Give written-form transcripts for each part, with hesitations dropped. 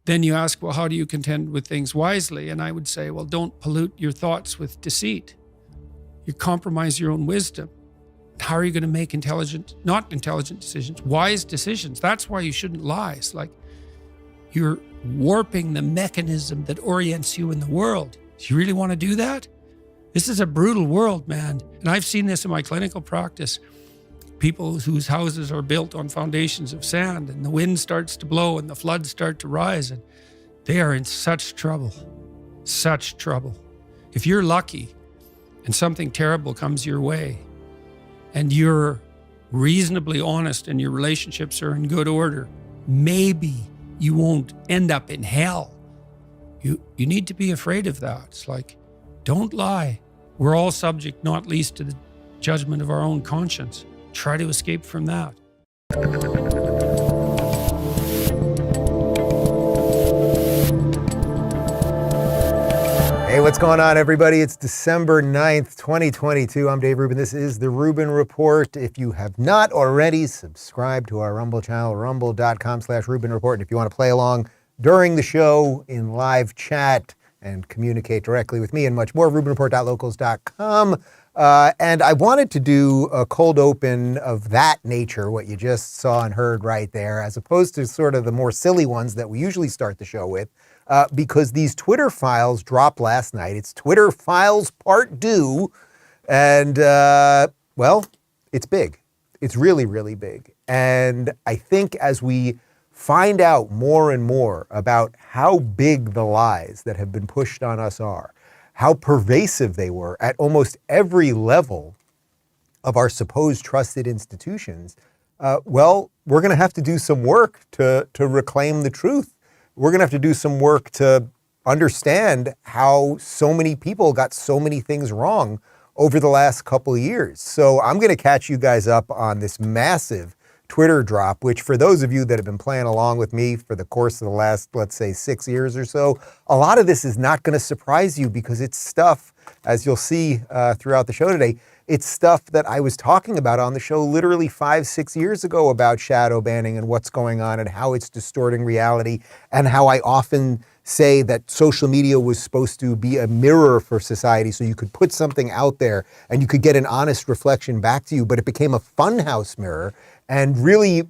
Then you ask, well, how do you contend with things wisely? And I would say, well, don't pollute your thoughts with deceit. You compromise your own wisdom. How are you going to make not intelligent decisions, wise decisions? That's why you shouldn't lie. It's like you're warping the mechanism that orients you in the world. Do you really want to do that? This is a brutal world, man. And I've seen this in my clinical practice. People whose houses are built on foundations of sand, and the wind starts to blow and the floods start to rise, and they are in such trouble, such trouble. If you're lucky and something terrible comes your way and you're reasonably honest and your relationships are in good order, maybe you won't end up in hell. You need to be afraid of that. It's like, don't lie. We're all subject, not least to the judgment of our own conscience. Try to escape from that. Hey, what's going on, everybody? It's December 9th, 2022. I'm Dave Rubin. This is the Rubin Report. If you have not already, subscribe to our Rumble channel, rumble.com/Rubin Report. And if you want to play along during the show in live chat and communicate directly with me and much more, rubinreport.locals.com. And I wanted to do a cold open of that nature, what you just saw and heard right there, as opposed to sort of the more silly ones that we usually start the show with, because these Twitter files dropped last night. It's Twitter Files Part 2, and, well, it's big. It's really, really big. And I think as we find out more and more about how big the lies that have been pushed on us are, how pervasive they were at almost every level of our supposed trusted institutions, well, we're going to have to do some work to reclaim the truth. We're going to have to do some work to understand how so many people got so many things wrong over the last couple of years. So I'm going to catch you guys up on this massive Twitter drop, which for those of you that have been playing along with me for the course of the last, let's say, 6 years or so, a lot of this is not going to surprise you because it's stuff, as you'll see throughout the show today, it's stuff that I was talking about on the show literally 5-6 years ago about shadow banning and what's going on and how it's distorting reality, and how I often say that social media was supposed to be a mirror for society so you could put something out there and you could get an honest reflection back to you, but it became a funhouse mirror. And really,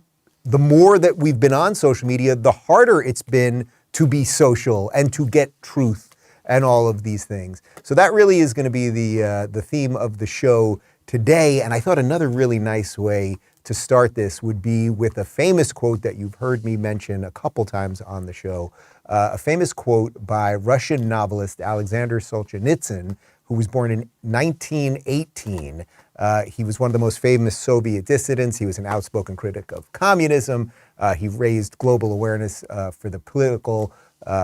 the more that we've been on social media, the harder it's been to be social and to get truth and all of these things. So that really is going to be the theme of the show today. And I thought another really nice way to start this would be with a famous quote that you've heard me mention a couple times on the show, a famous quote by Russian novelist Alexander Solzhenitsyn, who was born in 1918. He was one of the most famous Soviet dissidents. He was an outspoken critic of communism. He raised global awareness for the political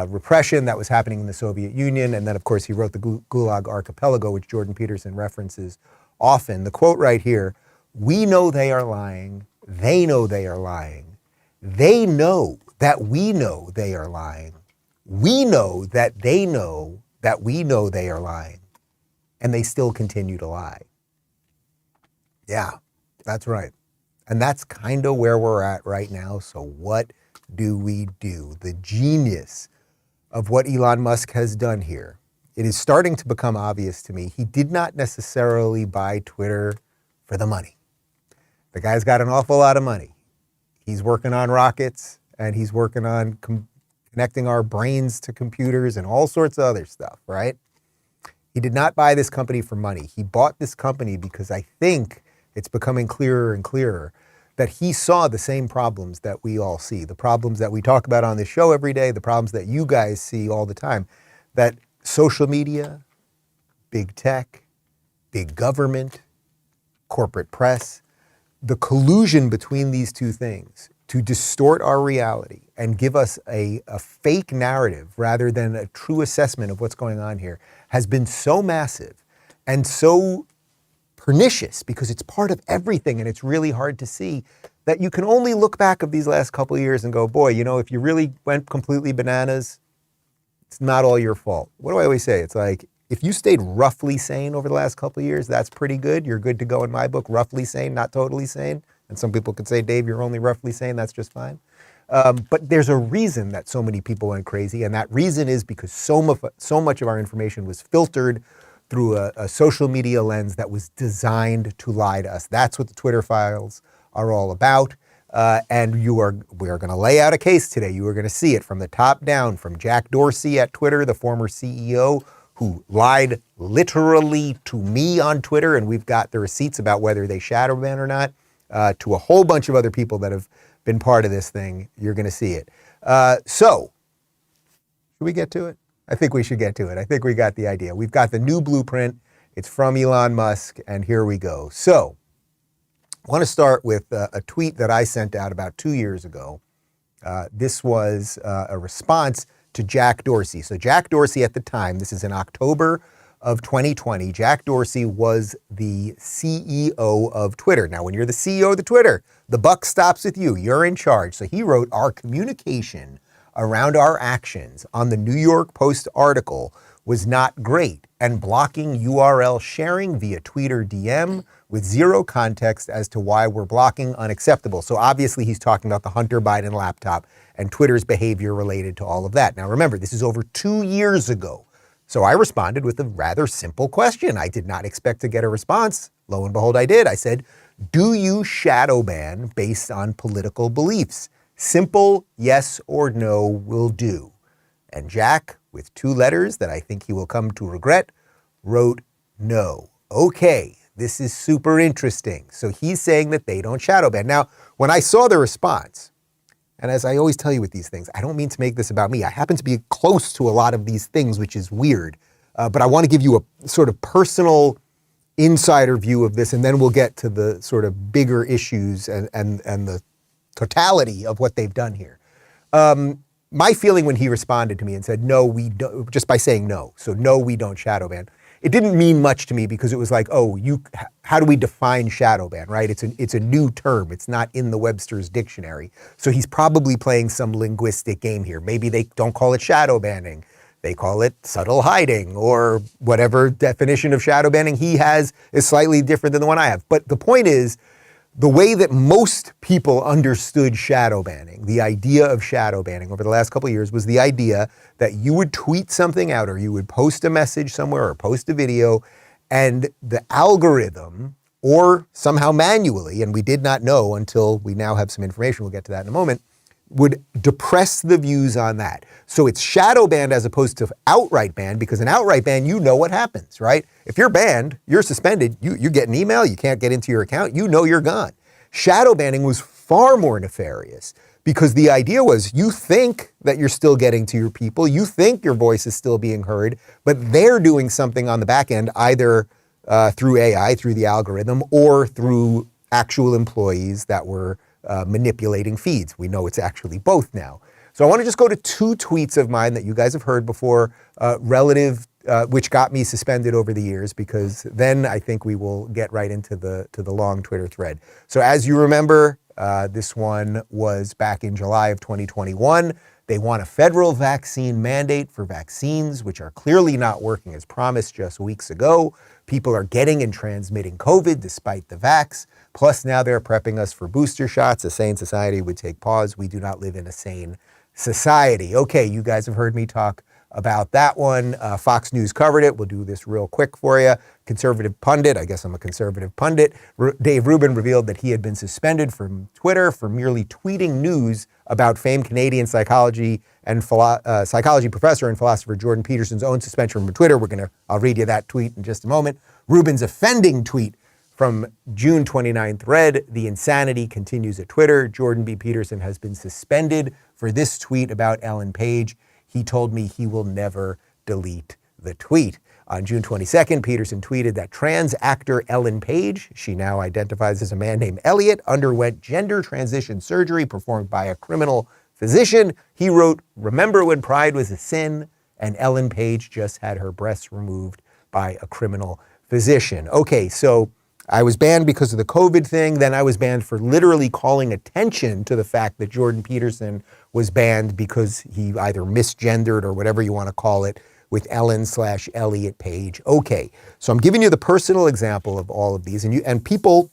repression that was happening in the Soviet Union. And then, of course, he wrote the Gulag Archipelago, which Jordan Peterson references often. The quote right here, "We know they are lying. They know they are lying. They know that we know they are lying. We know that they know that we know they are lying. And they still continue to lie." Yeah, that's right. And that's kind of where we're at right now. So what do we do? The genius of what Elon Musk has done here, it is starting to become obvious to me. He did not necessarily buy Twitter for the money. The guy's got an awful lot of money. He's working on rockets and he's working on connecting our brains to computers and all sorts of other stuff, right? He did not buy this company for money. He bought this company because I think it's becoming clearer and clearer that he saw the same problems that we all see, the problems that we talk about on this show every day, the problems that you guys see all the time, that social media, big tech, big government, corporate press, the collusion between these two things to distort our reality and give us a fake narrative rather than a true assessment of what's going on here has been so massive and so pernicious because it's part of everything and it's really hard to see that you can only look back of these last couple of years and go, boy, you know, if you really went completely bananas, it's not all your fault. What do I always say? It's like, if you stayed roughly sane over the last couple of years, that's pretty good. You're good to go in my book, roughly sane, not totally sane. And some people could say, Dave, you're only roughly sane. That's just fine. But there's a reason that so many people went crazy, and that reason is because so much of our information was filtered through a social media lens that was designed to lie to us. That's what the Twitter files are all about. And we are going to lay out a case today. You are going to see it from the top down, from Jack Dorsey at Twitter, the former CEO, who lied literally to me on Twitter, and we've got the receipts about whether they shadow ban or not, to a whole bunch of other people that have been part of this thing. You're going to see it. So, should we get to it? I think we should get to it. I think we got the idea. We've got the new blueprint. It's from Elon Musk, and here we go. So, I want to start with a tweet that I sent out about 2 years ago. This was a response to Jack Dorsey. So Jack Dorsey at the time, this is in October of 2020, Jack Dorsey was the CEO of Twitter. Now, when you're the CEO of the Twitter, the buck stops with you. You're in charge. So he wrote, "Our communication around our actions on the New York Post article was not great, and blocking URL sharing via tweet or DM with zero context as to why we're blocking unacceptable." So obviously he's talking about the Hunter Biden laptop and Twitter's behavior related to all of that. Now remember, this is over 2 years ago. So I responded with a rather simple question. I did not expect to get a response. Lo and behold, I did. I said, "Do you shadow ban based on political beliefs? Simple yes or no will do." And Jack, with 2 letters that I think he will come to regret, wrote no. Okay, this is super interesting. So he's saying that they don't shadow ban. Now, when I saw the response, and as I always tell you with these things, I don't mean to make this about me. I happen to be close to a lot of these things, which is weird. But I want to give you a sort of personal insider view of this, and then we'll get to the sort of bigger issues and the totality of what they've done here. My feeling when he responded to me and said, "No, we don't," just by saying no. So no, we don't shadow ban. It didn't mean much to me because it was like, oh, how do we define shadow ban, right? It's a new term. It's not in the Webster's dictionary. So he's probably playing some linguistic game here. Maybe they don't call it shadow banning. They call it subtle hiding, or whatever definition of shadow banning he has is slightly different than the one I have. But the point is, the way that most people understood shadow banning, the idea of shadow banning over the last couple of years, was the idea that you would tweet something out, or you would post a message somewhere or post a video, and the algorithm, or somehow manually, and we did not know until we now have some information, we'll get to that in a moment, would depress the views on that. So it's shadow banned as opposed to outright banned, because an outright ban, you know what happens, right? If you're banned, you're suspended, you get an email, you can't get into your account, you know you're gone. Shadow banning was far more nefarious, because the idea was you think that you're still getting to your people, you think your voice is still being heard, but they're doing something on the back end, either through AI, through the algorithm, or through actual employees that were manipulating feeds. We know it's actually both now. So I want to just go to 2 tweets of mine that you guys have heard before, which got me suspended over the years, because then I think we will get right into the long Twitter thread. So as you remember, this one was back in July of 2021. They want a federal vaccine mandate for vaccines, which are clearly not working as promised just weeks ago. People are getting and transmitting COVID despite the vax. Plus now they're prepping us for booster shots. A sane society would take pause. We do not live in a sane society. Okay, you guys have heard me talk about that one. Fox News covered it. We'll do this real quick for you. Conservative pundit, I guess I'm a conservative pundit, Dave Rubin revealed that he had been suspended from Twitter for merely tweeting news about famed Canadian psychology and psychology professor and philosopher Jordan Peterson's own suspension from Twitter. I'll read you that tweet in just a moment. Rubin's offending tweet from June 29th read, "The insanity continues at Twitter. Jordan B. Peterson has been suspended for this tweet about Ellen Page. He told me he will never delete the tweet." On June 22nd, Peterson tweeted that trans actor Ellen Page, she now identifies as a man named Elliot, underwent gender transition surgery performed by a criminal physician. He wrote, "Remember when pride was a sin, and Ellen Page just had her breasts removed by a criminal physician." Okay, so I was banned because of the COVID thing. Then I was banned for literally calling attention to the fact that Jordan Peterson was banned because he either misgendered or whatever you want to call it with Ellen/Elliot Page. Okay, so I'm giving you the personal example of all of these, and people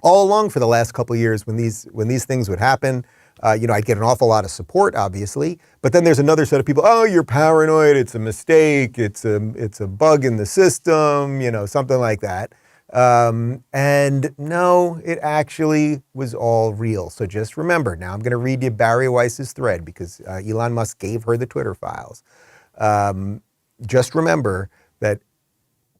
all along for the last couple of years when these things would happen, I'd get an awful lot of support, obviously, but then there's another set of people, oh, you're paranoid, it's a mistake, it's a bug in the system, something like that. And no, it actually was all real. So just remember, now I'm going to read you Barry Weiss's thread because Elon Musk gave her the Twitter files. Just remember that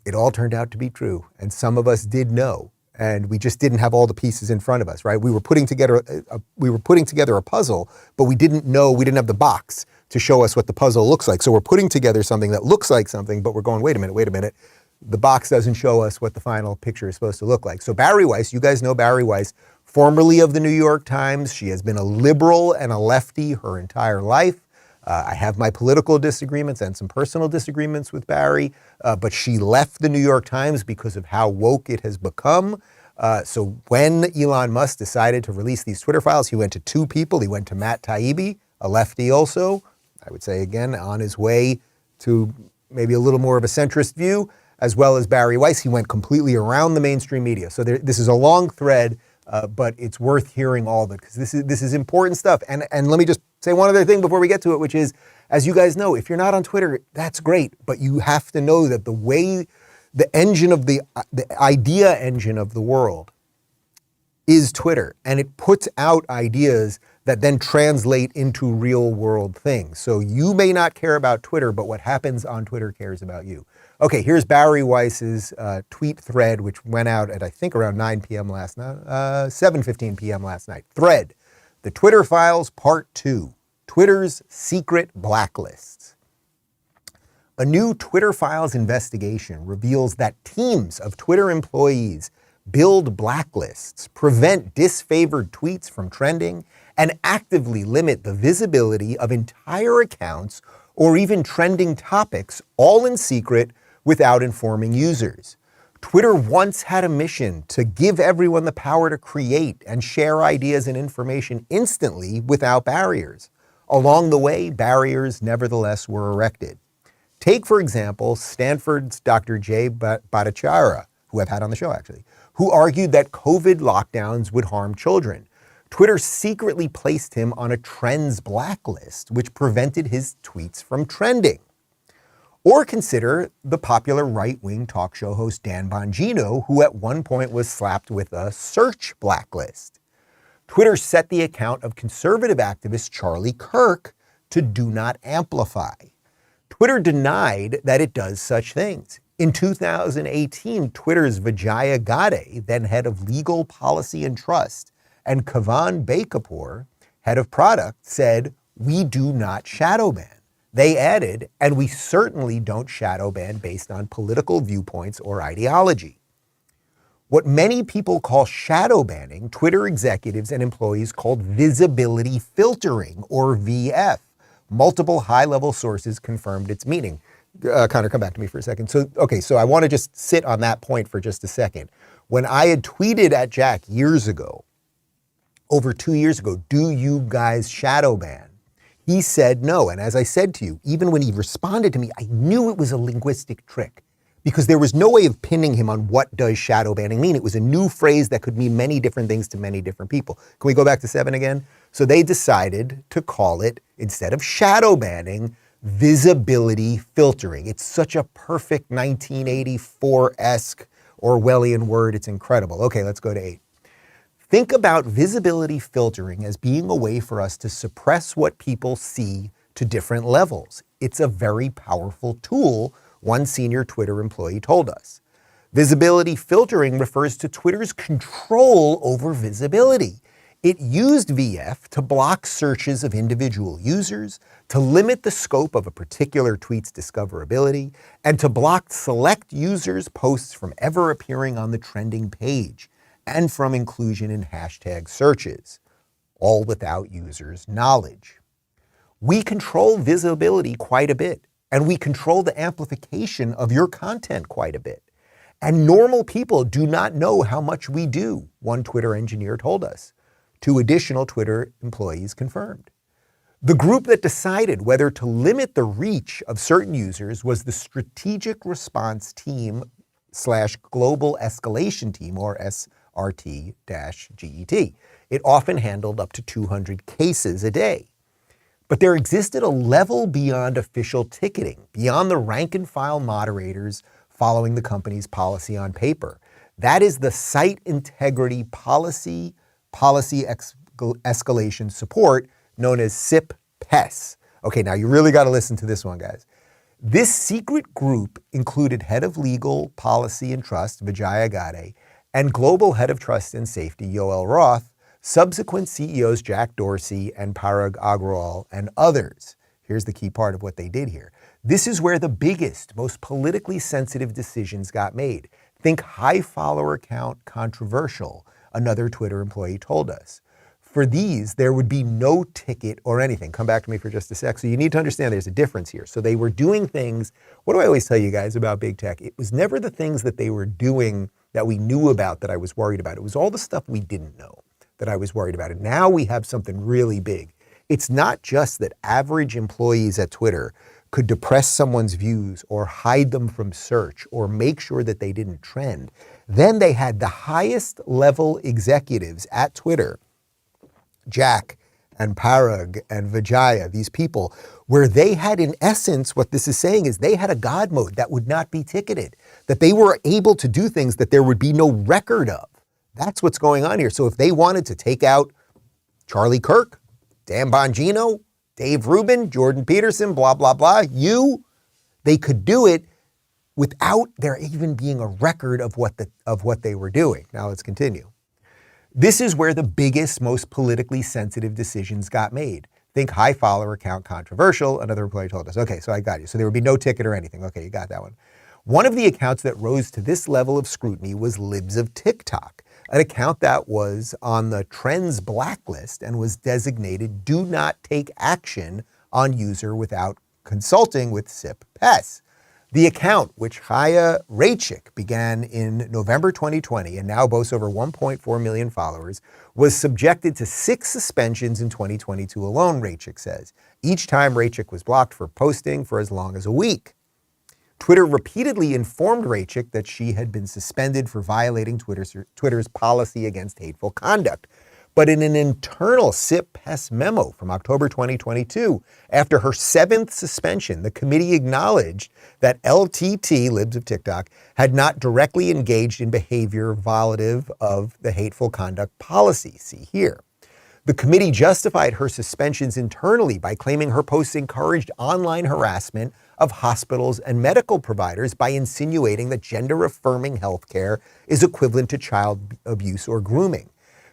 it all turned out to be true, and some of us did know. And we just didn't have all the pieces in front of us, right? We were putting together a puzzle, but we didn't have the box to show us what the puzzle looks like. So we're putting together something that looks like something, but we're going, wait a minute. The box doesn't show us what the final picture is supposed to look like. So Barry Weiss, you guys know Barry Weiss, formerly of the New York Times. She has been a liberal and a lefty her entire life. I have my political disagreements and some personal disagreements with Barry, but she left the New York Times because of how woke it has become. So when Elon Musk decided to release these Twitter files, he went to two people. He went to Matt Taibbi, a lefty also, I would say again, on his way to maybe a little more of a centrist view, as well as Barry Weiss. He went completely around the mainstream media. So this is a long thread, but it's worth hearing all of it because this is important stuff. And let me just say one other thing before we get to it, which is, as you guys know, if you're not on Twitter, that's great, but you have to know that the engine of the idea engine of the world is Twitter, and it puts out ideas that then translate into real world things. So you may not care about Twitter, but what happens on Twitter cares about you. Okay, here's Barry Weiss's tweet thread, which went out at, I think, around 9 p.m. last night, 7:15 p.m. last night. Thread, the Twitter Files Part 2, Twitter's Secret Blacklists. A new Twitter Files investigation reveals that teams of Twitter employees build blacklists, prevent disfavored tweets from trending, and actively limit the visibility of entire accounts or even trending topics, all in secret without informing users. Twitter once had a mission to give everyone the power to create and share ideas and information instantly without barriers. Along the way, barriers nevertheless were erected. Take, for example, Stanford's Dr. Jay Bhattacharya, who I've had on the show actually, who argued that COVID lockdowns would harm children. Twitter secretly placed him on a trends blacklist, which prevented his tweets from trending. Or consider the popular right-wing talk show host Dan Bongino, who at one point was slapped with a search blacklist. Twitter set the account of conservative activist Charlie Kirk to do not amplify. Twitter denied that it does such things. In 2018, Twitter's Vijaya Gadde, then head of legal policy and trust, and Kavan Bekapoor, head of product, said, "We do not shadow ban." They added, "And we certainly don't shadow ban based on political viewpoints or ideology." What many people call shadow banning, Twitter executives and employees called visibility filtering, or VF. Multiple high-level sources confirmed its meaning. Connor, come back to me for a second. So I want to just sit on that point for just a second. When I had tweeted at Jack years ago, over 2 years ago, "Do you guys shadow ban?" He said no. And as I said to you, even when he responded to me, I knew it was a linguistic trick because there was no way of pinning him on what does shadow banning mean. It was a new phrase that could mean many different things to many different people. Can we go back to 7 again? So they decided to call it, instead of shadow banning, visibility filtering. It's such a perfect 1984-esque Orwellian word. It's incredible. Okay, let's go to 8. Think about visibility filtering as being a way for us to suppress what people see to different levels. It's a very powerful tool, one senior Twitter employee told us. Visibility filtering refers to Twitter's control over visibility. It used VF to block searches of individual users, to limit the scope of a particular tweet's discoverability, and to block select users' posts from ever appearing on the trending page, and from inclusion in hashtag searches, all without users' knowledge. We control visibility quite a bit, and we control the amplification of your content quite a bit. And normal people do not know how much we do, one Twitter engineer told us. 2 additional Twitter employees confirmed. The group that decided whether to limit the reach of certain users was the Strategic Response Team / Global Escalation Team, or SRT-GET. It often handled up to 200 cases a day. But there existed a level beyond official ticketing, beyond the rank and file moderators following the company's policy on paper. That is the Site Integrity Policy Escalation Support, known as SIP-PES. Okay, now you really got to listen to this one, guys. This secret group included Head of Legal, Policy and Trust, Vijaya Gadde, and Global Head of Trust and Safety, Yoel Roth, subsequent CEOs Jack Dorsey and Parag Agrawal, and others. Here's the key part of what they did here. This is where the biggest, most politically sensitive decisions got made. Think high follower count controversial, another Twitter employee told us. For these, there would be no ticket or anything. Come back to me for just a sec. So you need to understand there's a difference here. So they were doing things, what do I always tell you guys about big tech? It was never the things that they were doing that we knew about that I was worried about. It was all the stuff we didn't know that I was worried about. And now we have something really big. It's not just that average employees at Twitter could depress someone's views or hide them from search or make sure that they didn't trend. Then they had the highest level executives at Twitter, Jack and Parag and Vijaya, these people, where they had, in essence, what this is saying is they had a God mode that would not be ticketed, that they were able to do things that there would be no record of. That's what's going on here. So if they wanted to take out Charlie Kirk, Dan Bongino, Dave Rubin, Jordan Peterson, blah, blah, blah, they could do it without there even being a record of what they were doing. Now let's continue. This is where the biggest, most politically sensitive decisions got made. Think high follower count controversial, another employee told us. Okay, so I got you. So there would be no ticket or anything. Okay, you got that one. One of the accounts that rose to this level of scrutiny was Libs of TikTok, an account that was on the Trends blacklist and was designated do not take action on user without consulting with SIP-PES. The account, which Chaya Raichik began in November 2020 and now boasts over 1.4 million followers, was subjected to 6 suspensions in 2022 alone, Raichik says. Each time Raichik was blocked for posting for as long as a week. Twitter repeatedly informed Raichik that she had been suspended for violating Twitter's policy against hateful conduct. But in an internal SIP-PES memo from October 2022, after her 7th suspension, the committee acknowledged that LTT, Libs of TikTok, had not directly engaged in behavior violative of the hateful conduct policy. See here. The committee justified her suspensions internally by claiming her posts encouraged online harassment of hospitals and medical providers by insinuating that gender-affirming healthcare is equivalent to child abuse or grooming.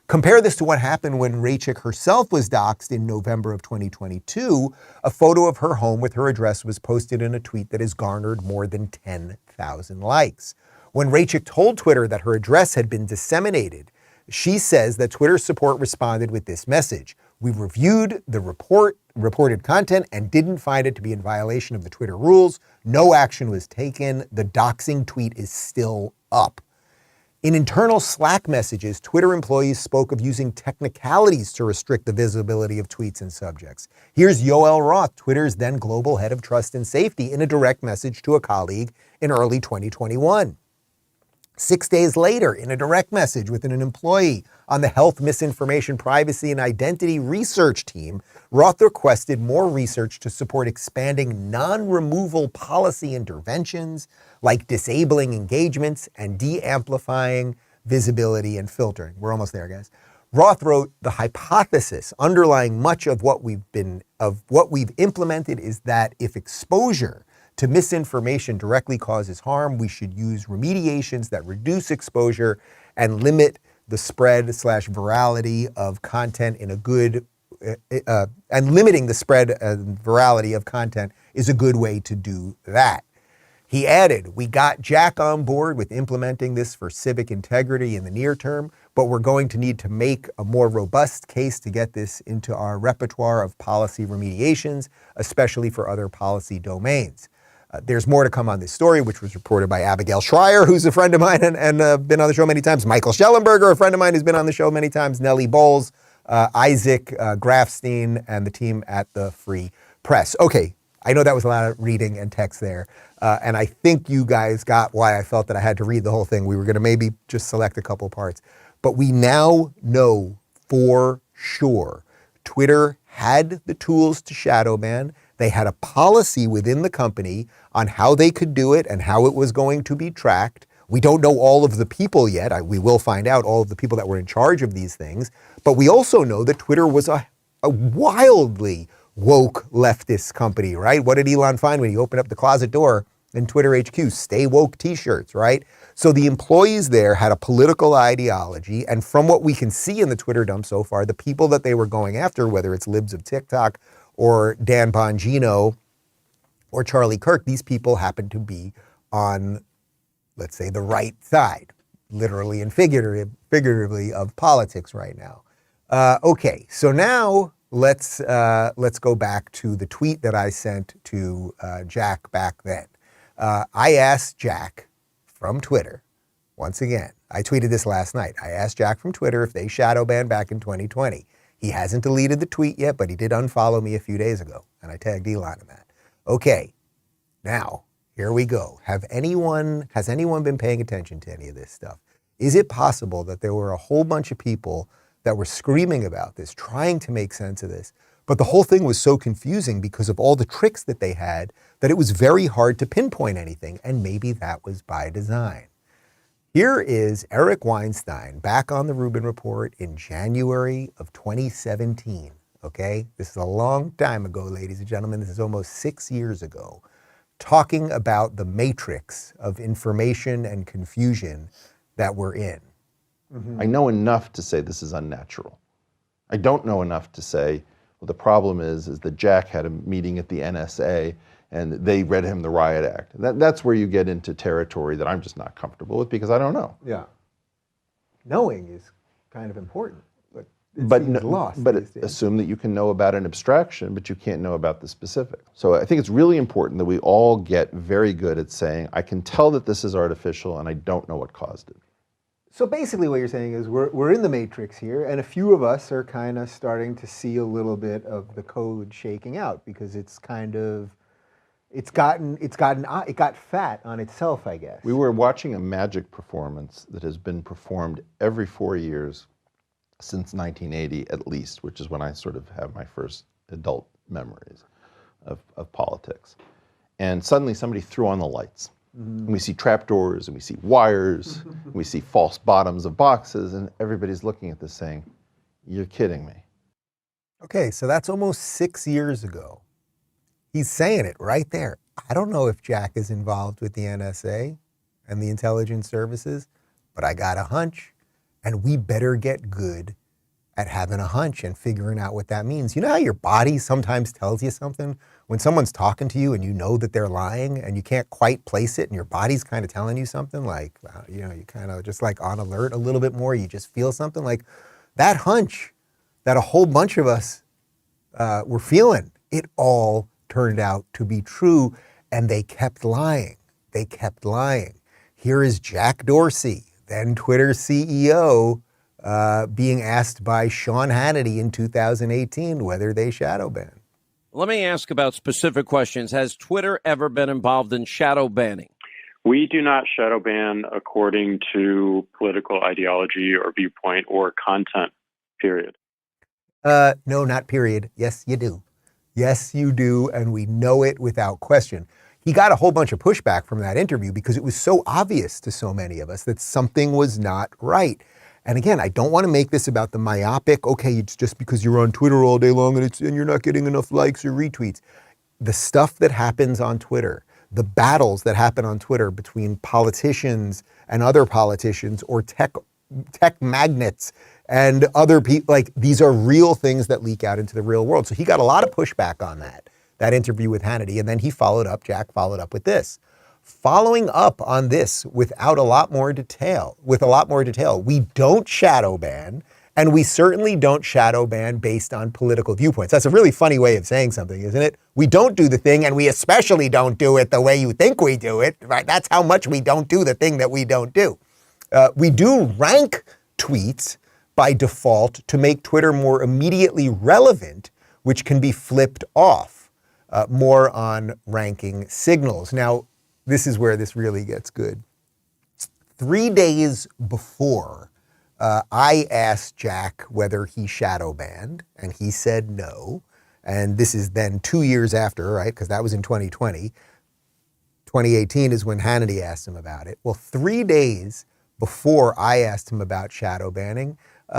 Compare this to what happened when Raichik herself was doxxed in November of 2022. A photo of her home with her address was posted in a tweet that has garnered more than 10,000 likes. When Raichik told Twitter that her address had been disseminated, she says that Twitter support responded with this message: "We reviewed the reported content and didn't find it to be in violation of the Twitter rules. No action was taken. The doxing tweet is still up." In internal Slack messages, Twitter employees spoke of using technicalities to restrict the visibility of tweets and subjects. Here's Yoel Roth, Twitter's then global head of trust and safety, in a direct message to a colleague in early 2021. 6 days later, in a direct message within an employee on the Health, Misinformation, Privacy, and Identity Research team, Roth requested more research to support expanding non-removal policy interventions like disabling engagements and de-amplifying visibility and filtering. We're almost there, guys. Roth wrote, "The hypothesis underlying much of what we've implemented is that if exposure to misinformation directly causes harm, we should use remediations that reduce exposure and limit the spread/virality of content in a good and limiting the spread and virality of content is a good way to do that." He added, "We got Jack on board with implementing this for civic integrity in the near term, but we're going to need to make a more robust case to get this into our repertoire of policy remediations, especially for other policy domains." There's more to come on this story, which was reported by Abigail Schreier, who's a friend of mine and been on the show many times. Michael Schellenberger, a friend of mine who's been on the show many times. Nellie Bowles, Isaac Grafstein, and the team at the Free Press. Okay, I know that was a lot of reading and text there. And I think you guys got why I felt that I had to read the whole thing. We were going to maybe just select a couple parts. But we now know for sure. Twitter had the tools to shadow ban. They had a policy within the company on how they could do it and how it was going to be tracked. We don't know all of the people yet. We will find out all of the people that were in charge of these things. But we also know that Twitter was a wildly woke leftist company, right? What did Elon find when he opened up the closet door in Twitter HQ? Stay woke t-shirts, right? So the employees there had a political ideology. And from what we can see in the Twitter dump so far, the people that they were going after, whether it's libs of TikTok or Dan Bongino or Charlie Kirk, these people happen to be on, let's say, the right side, literally and figuratively, of politics right now. Okay, so now let's go back to the tweet that I sent to Jack back then. I asked Jack from Twitter, once again, I tweeted this last night. I asked Jack from Twitter if they shadow banned back in 2020. He hasn't deleted the tweet yet, but he did unfollow me a few days ago, and I tagged Elon in that. Okay, now, here we go. Has anyone been paying attention to any of this stuff? Is it possible that there were a whole bunch of people that were screaming about this, trying to make sense of this, but the whole thing was so confusing because of all the tricks that they had that it was very hard to pinpoint anything, and maybe that was by design. Here is Eric Weinstein back on the Rubin Report in January of 2017, okay? This is a long time ago, ladies and gentlemen. This is almost 6 years ago, talking about the matrix of information and confusion that we're in. I know enough to say this is unnatural. I don't know enough to say, well, the problem is that Jack had a meeting at the NSA and they read him the Riot Act. That's where you get into territory that I'm just not comfortable with because I don't know. Yeah. Knowing is kind of important, but it seems lost. But assume that you can know about an abstraction, but you can't know about the specific. So I think it's really important that we all get very good at saying, I can tell that this is artificial and I don't know what caused it. So basically what you're saying is we're in the matrix here, and a few of us are kind of starting to see a little bit of the code shaking out because it's kind of, it got fat on itself, I guess. We were watching a magic performance that has been performed every 4 years since 1980 at least, which is when I sort of have my first adult memories of politics. And suddenly somebody threw on the lights. And we see trapdoors, and we see wires, and we see false bottoms of boxes, and everybody's looking at this saying, you're kidding me. Okay, so that's almost 6 years ago. He's saying it right there. I don't know if Jack is involved with the NSA and the intelligence services, but I got a hunch, and we better get good at having a hunch and figuring out what that means. You know how your body sometimes tells you something? When someone's talking to you and you know that they're lying and you can't quite place it and your body's kind of telling you something like, you know, you kind of just like on alert a little bit more, you just feel something like that hunch that a whole bunch of us were feeling. It all turned out to be true, and they kept lying. They kept lying. Here is Jack Dorsey, then Twitter's CEO, being asked by Sean Hannity in 2018 whether they shadow ban. Let me ask about specific questions. Has Twitter ever been involved in shadow banning? We do not shadow ban according to political ideology or viewpoint or content, period. No, not period. Yes, you do. Yes, you do, and we know it without question. He got a whole bunch of pushback from that interview because it was so obvious to so many of us that something was not right. And again, I don't want to make this about the myopic, okay, it's just because you're on Twitter all day long and you're not getting enough likes or retweets. The stuff that happens on Twitter, the battles that happen on Twitter between politicians and other politicians or tech magnates and other people, like these are real things that leak out into the real world. So he got a lot of pushback on that interview with Hannity. And then Jack followed up with this. Following up on this with a lot more detail, we don't shadow ban, and we certainly don't shadow ban based on political viewpoints. That's a really funny way of saying something, isn't it? We don't do the thing, and we especially don't do it the way you think we do it, right? That's how much we don't do the thing that we don't do. We do rank tweets by default to make Twitter more immediately relevant, which can be flipped off. More on ranking signals. Now, this is where this really gets good. 3 days before I asked Jack whether he shadow banned, and he said no. And this is then 2 years after, right? Because that was in 2020. 2018 is when Hannity asked him about it. Well, 3 days before I asked him about shadow banning,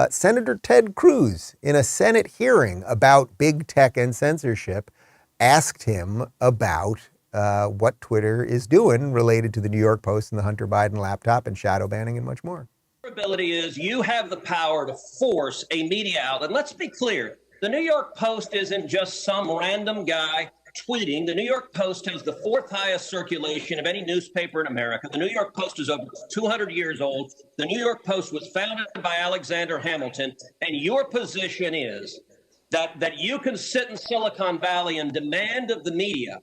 Senator Ted Cruz, in a Senate hearing about big tech and censorship, asked him about what Twitter is doing related to the New York Post and the Hunter Biden laptop and shadow banning and much more. Ability is you have the power to force a media outlet. Let's be clear. The New York Post isn't just some random guy tweeting. The New York Post has the 4th highest circulation of any newspaper in America. The New York Post is over 200 years old. The New York Post was founded by Alexander Hamilton. And your position is that you can sit in Silicon Valley and demand of the media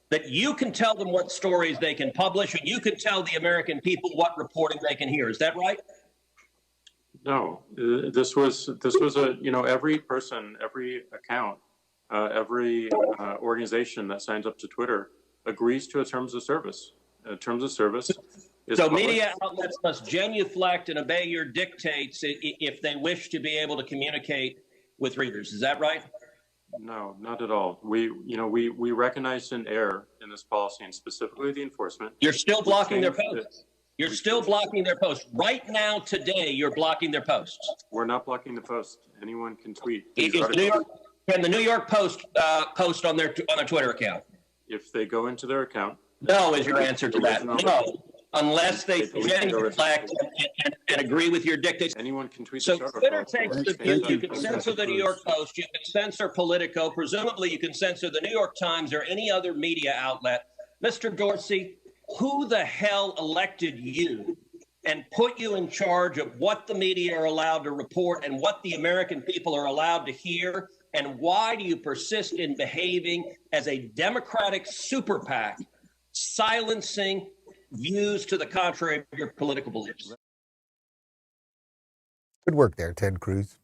that you can tell them what stories they can publish and you can tell the American people what reporting they can hear. Is that right? No, this was a, every person, every account, every organization that signs up to Twitter agrees to a terms of service. Terms of service is so public. Media outlets must genuflect and obey your dictates if they wish to be able to communicate with readers. Is that right? No, not at all. We recognized an error in this policy and specifically the enforcement. You're still blocking their posts. You're still blocking their posts. Right now, today, you're blocking their posts. We're not blocking the post. Anyone can tweet. Can the New York Post post on their Twitter account? If they go into their account. No is your answer to that. No, unless they genuflect and agree with your dictates. Anyone can tweet. So Twitter takes the view you can censor the New York Post, you can censor Politico, presumably you can censor the New York Times or any other media outlet. Mr. Dorsey, who the hell elected you and put you in charge of what the media are allowed to report and what the American people are allowed to hear? And why do you persist in behaving as a Democratic super PAC, silencing views to the contrary of your political beliefs? Good work there, Ted Cruz.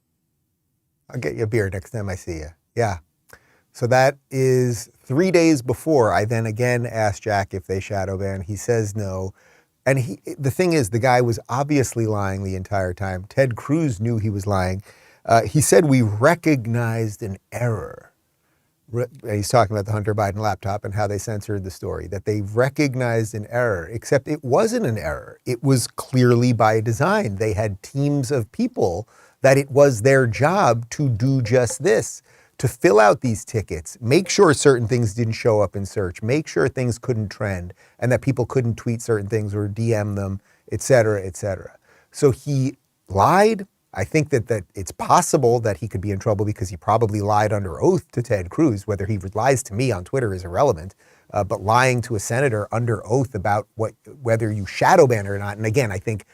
I'll get you a beer next time I see you. Yeah. So that is 3 days before I then again asked Jack if they shadow ban. He says no. And the thing is, the guy was obviously lying the entire time. Ted Cruz knew he was lying. He said we recognized an error. He's talking about the Hunter Biden laptop and how they censored the story, that they recognized an error, except it wasn't an error. It was clearly by design. They had teams of people that it was their job to do just this, to fill out these tickets, make sure certain things didn't show up in search, make sure things couldn't trend, and that people couldn't tweet certain things or DM them, et cetera, et cetera. So he lied. I think that it's possible that he could be in trouble because he probably lied under oath to Ted Cruz. Whether he lies to me on Twitter is irrelevant, but lying to a senator under oath about whether you shadow ban or not. And again, I think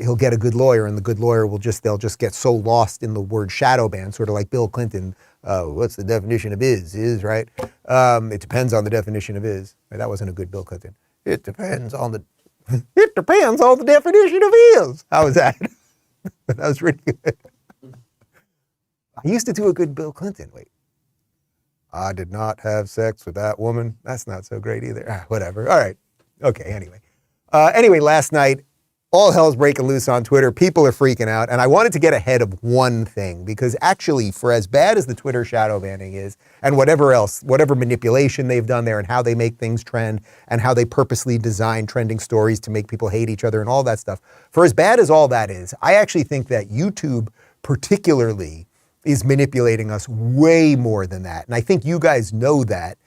he'll get a good lawyer, and the good lawyer they'll just get so lost in the word shadow ban, sort of like Bill Clinton. What's the definition of is, right? It depends on the definition of is. That wasn't a good Bill Clinton. It depends on the definition of is. How was that? That was really good. I used to do a good Bill Clinton. Wait. I did not have sex with that woman. That's not so great either. Whatever. All right. Okay, anyway. Anyway, last night, all hell's breaking loose on Twitter. People are freaking out. And I wanted to get ahead of one thing, because actually, for as bad as the Twitter shadow banning is, and whatever else, whatever manipulation they've done there and how they make things trend and how they purposely design trending stories to make people hate each other and all that stuff, for as bad as all that is, I actually think that YouTube particularly is manipulating us way more than that. And I think you guys know that.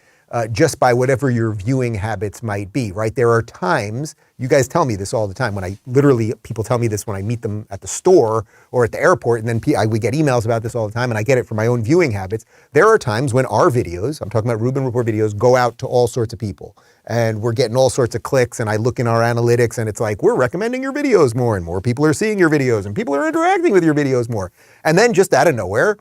Just by whatever your viewing habits might be, right? There are times, you guys tell me this all the time, people tell me this when I meet them at the store or at the airport, and then we get emails about this all the time, and I get it from my own viewing habits. There are times when our videos, I'm talking about Rubin Report videos, go out to all sorts of people, and we're getting all sorts of clicks, and I look in our analytics, and it's like, we're recommending your videos more, and more people are seeing your videos, and people are interacting with your videos more. And then just out of nowhere,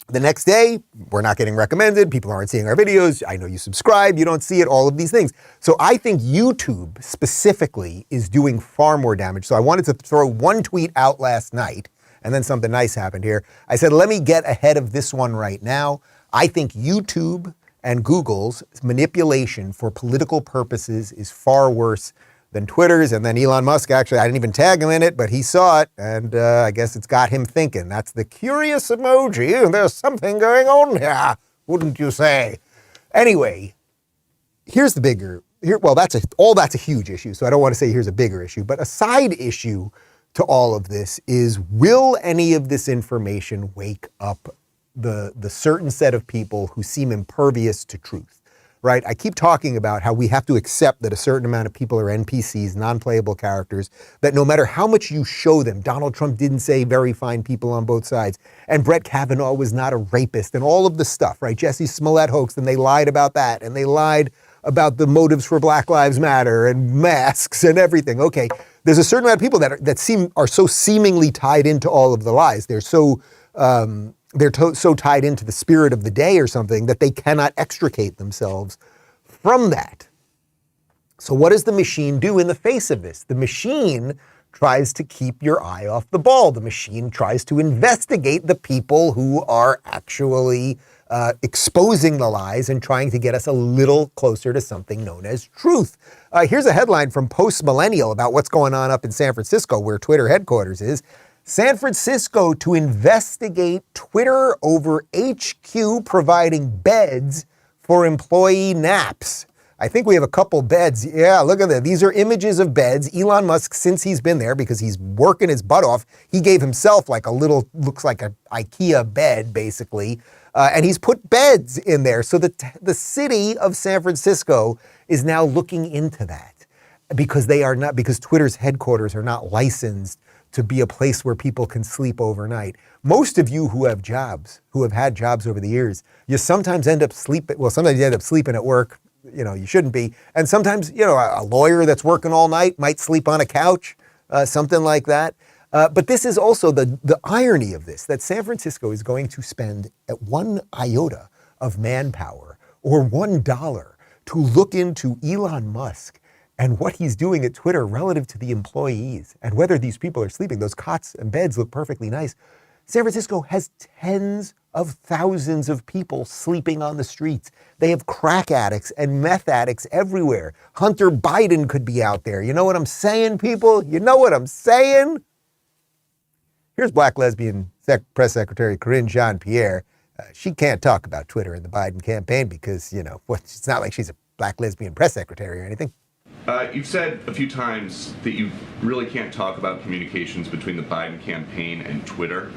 the next day, we're not getting recommended. People aren't seeing our videos. I know you subscribe. You don't see it, all of these things. So I think YouTube specifically is doing far more damage. So I wanted to throw one tweet out last night, and then something nice happened here. I said, let me get ahead of this one right now. I think YouTube and Google's manipulation for political purposes is far worse than Twitter's. And then Elon Musk, actually, I didn't even tag him in it, but he saw it, and I guess it's got him thinking. That's the curious emoji, and there's something going on here, wouldn't you say? Anyway, here's the bigger, that's a huge issue, so I don't want to say here's a bigger issue, but a side issue to all of this is, will any of this information wake up the certain set of people who seem impervious to truth, right? I keep talking about how we have to accept that a certain amount of people are NPCs, non-playable characters, that no matter how much you show them, Donald Trump didn't say very fine people on both sides, and Brett Kavanaugh was not a rapist, and all of the stuff, right? Jesse Smollett hoax, and they lied about that, and they lied about the motives for Black Lives Matter and masks and everything. Okay, there's a certain amount of people that are so seemingly tied into all of the lies. They're so so tied into the spirit of the day or something that they cannot extricate themselves from that. So what does the machine do in the face of this? The machine tries to keep your eye off the ball. The machine tries to investigate the people who are actually exposing the lies and trying to get us a little closer to something known as truth. Here's a headline from Post Millennial about what's going on up in San Francisco, where Twitter headquarters is. San Francisco to investigate Twitter over HQ providing beds for employee naps. I think we have a couple beds. Yeah, look at that. These are images of beds. Elon Musk, since he's been there, because he's working his butt off, he gave himself like a little, looks like an IKEA bed, basically. And he's put beds in there. So the city of San Francisco is now looking into that because because Twitter's headquarters are not licensed to be a place where people can sleep overnight. Most of you who have jobs, who have had jobs over the years, you sometimes end up sleeping at work. You know, you shouldn't be. And sometimes, you know, a lawyer that's working all night might sleep on a couch, something like that. But this is also the irony of this, that San Francisco is going to spend at 1 iota of manpower or $1 to look into Elon Musk and what he's doing at Twitter relative to the employees and whether these people are sleeping. Those cots and beds look perfectly nice. San Francisco has tens of thousands of people sleeping on the streets. They have crack addicts and meth addicts everywhere. Hunter Biden could be out there. You know what I'm saying, people? You know what I'm saying? Here's Black lesbian press secretary Karine Jean-Pierre. She can't talk about Twitter and the Biden campaign because, you know, it's not like she's a Black lesbian press secretary or anything. You've said a few times that you really can't talk about communications between the Biden campaign and Twitter.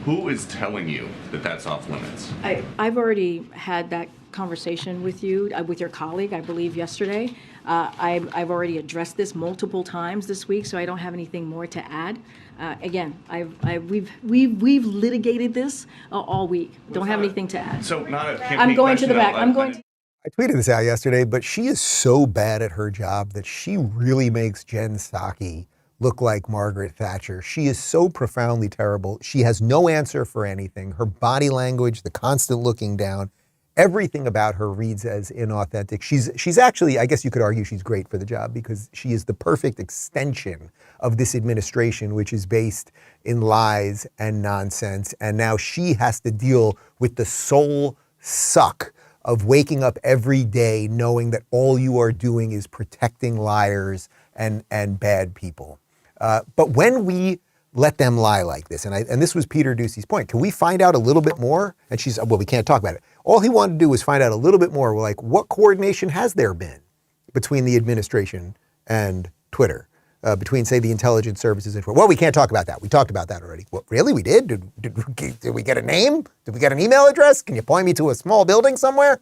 Who is telling you that that's off limits? I've already had that conversation with you, with your colleague, I believe yesterday. I've already addressed this multiple times this week, so I don't have anything more to add. Again, we've litigated this all week. Don't have anything to add. So not a campaign. I'm going to the back. I'm going to. I tweeted this out yesterday, but she is so bad at her job that she really makes Jen Psaki look like Margaret Thatcher. She is so profoundly terrible. She has no answer for anything. Her body language, the constant looking down, everything about her reads as inauthentic. She's actually, I guess you could argue she's great for the job because she is the perfect extension of this administration, which is based in lies and nonsense. And now she has to deal with the soul suck of waking up every day knowing that all you are doing is protecting liars and bad people. But when we let them lie like this, and this was Peter Doocy's point, can we find out a little bit more? And she's, well, we can't talk about it. All he wanted to do was find out a little bit more. We're like, what coordination has there been between the administration and Twitter? Between, say, the intelligence services and Twitter? Well, we can't talk about that. We talked about that already. What, really? We did? Did we get a name? Did we get an email address? Can you point me to a small building somewhere?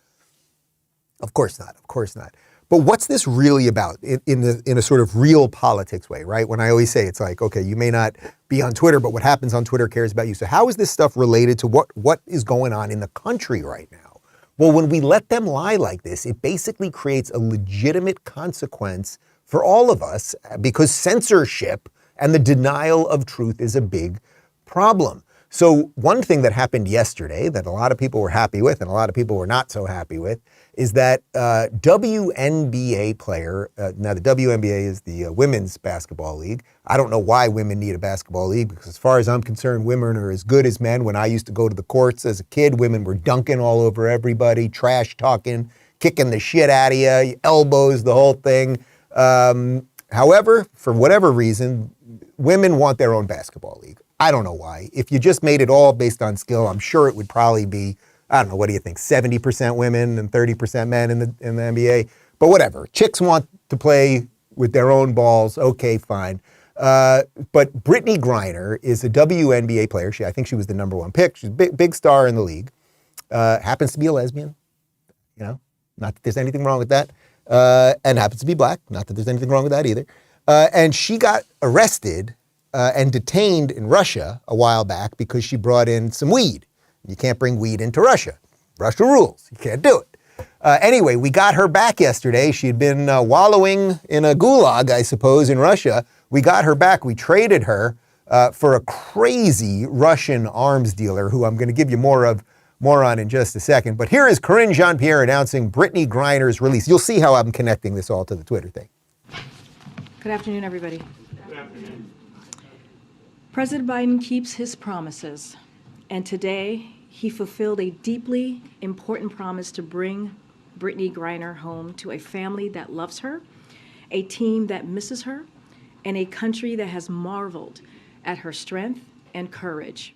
Of course not. Of course not. But what's this really about in a sort of real politics way, right? When I always say it's like, okay, you may not be on Twitter, but what happens on Twitter cares about you. So how is this stuff related to what is going on in the country right now? Well, when we let them lie like this, it basically creates a legitimate consequence for all of us because censorship and the denial of truth is a big problem. So one thing that happened yesterday that a lot of people were happy with and a lot of people were not so happy with is that WNBA player, now the WNBA is the Women's Basketball League. I don't know why women need a basketball league because as far as I'm concerned, women are as good as men. When I used to go to the courts as a kid, women were dunking all over everybody, trash talking, kicking the shit out of you, elbows, the whole thing. However, for whatever reason, women want their own basketball league. I don't know why. If you just made it all based on skill, I'm sure it would probably be, I don't know, what do you think, 70% women and 30% men in the NBA? But whatever. Chicks want to play with their own balls. Okay, fine. But Brittany Griner is a WNBA player. I think she was the #1 pick. She's a big star in the league. Happens to be a lesbian. You know, not that there's anything wrong with that. And happens to be black. Not that there's anything wrong with that either. And she got arrested and detained in Russia a while back because she brought in some weed. You can't bring weed into Russia. Russia rules. You can't do it. Anyway, we got her back yesterday. She had been wallowing in a gulag, I suppose, in Russia. We got her back. We traded her for a crazy Russian arms dealer who I'm going to give you more on in just a second. But here is Karine Jean-Pierre announcing Brittany Griner's release. You'll see how I'm connecting this all to the Twitter thing. Good afternoon, everybody. President Biden keeps his promises, and today he fulfilled a deeply important promise to bring Brittany Griner home to a family that loves her, a team that misses her, and a country that has marveled at her strength and courage.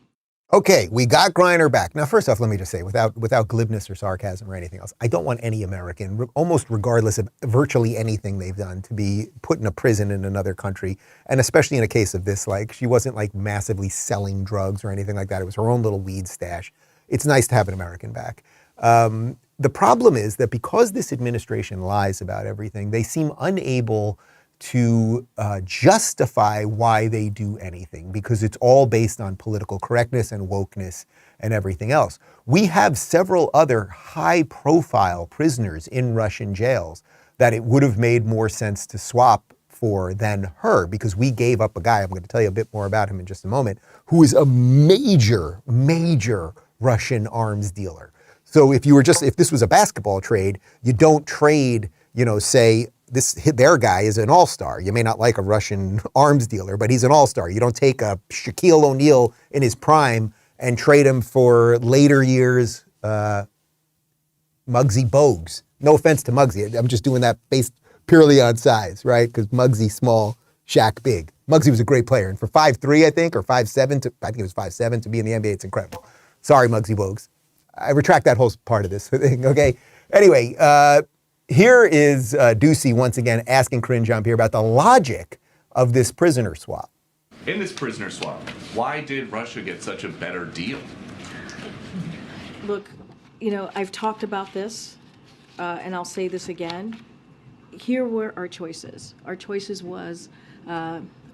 Okay, we got Griner back. Now, first off, let me just say, without glibness or sarcasm or anything else, I don't want any American, almost regardless of virtually anything they've done, to be put in a prison in another country. And especially in a case of this, like, she wasn't like massively selling drugs or anything like that. It was her own little weed stash. It's nice to have an American back. The problem is that because this administration lies about everything, they seem unable to justify why they do anything, because it's all based on political correctness and wokeness and everything else. We have several other high-profile prisoners in Russian jails that it would have made more sense to swap for than her, because we gave up a guy, I'm going to tell you a bit more about him in just a moment, who is a major Russian arms dealer. So if this was a basketball trade, you don't trade, say, their guy is an all-star. You may not like a Russian arms dealer, but he's an all-star. You don't take a Shaquille O'Neal in his prime and trade him for later years Muggsy Bogues. No offense to Muggsy. I'm just doing that based purely on size, right? Because Muggsy small, Shaq big. Muggsy was a great player. And for 5'3", I think, or 5'7", I think it was 5'7", to be in the NBA, it's incredible. Sorry, Muggsy Bogues. I retract that whole part of this thing, okay? Anyway, here is Ducey once again asking Karine Jean-Pierre about the logic of this prisoner swap. In this prisoner swap, why did Russia get such a better deal? Look, I've talked about this, and I'll say this again. Here were our choices. Our choices was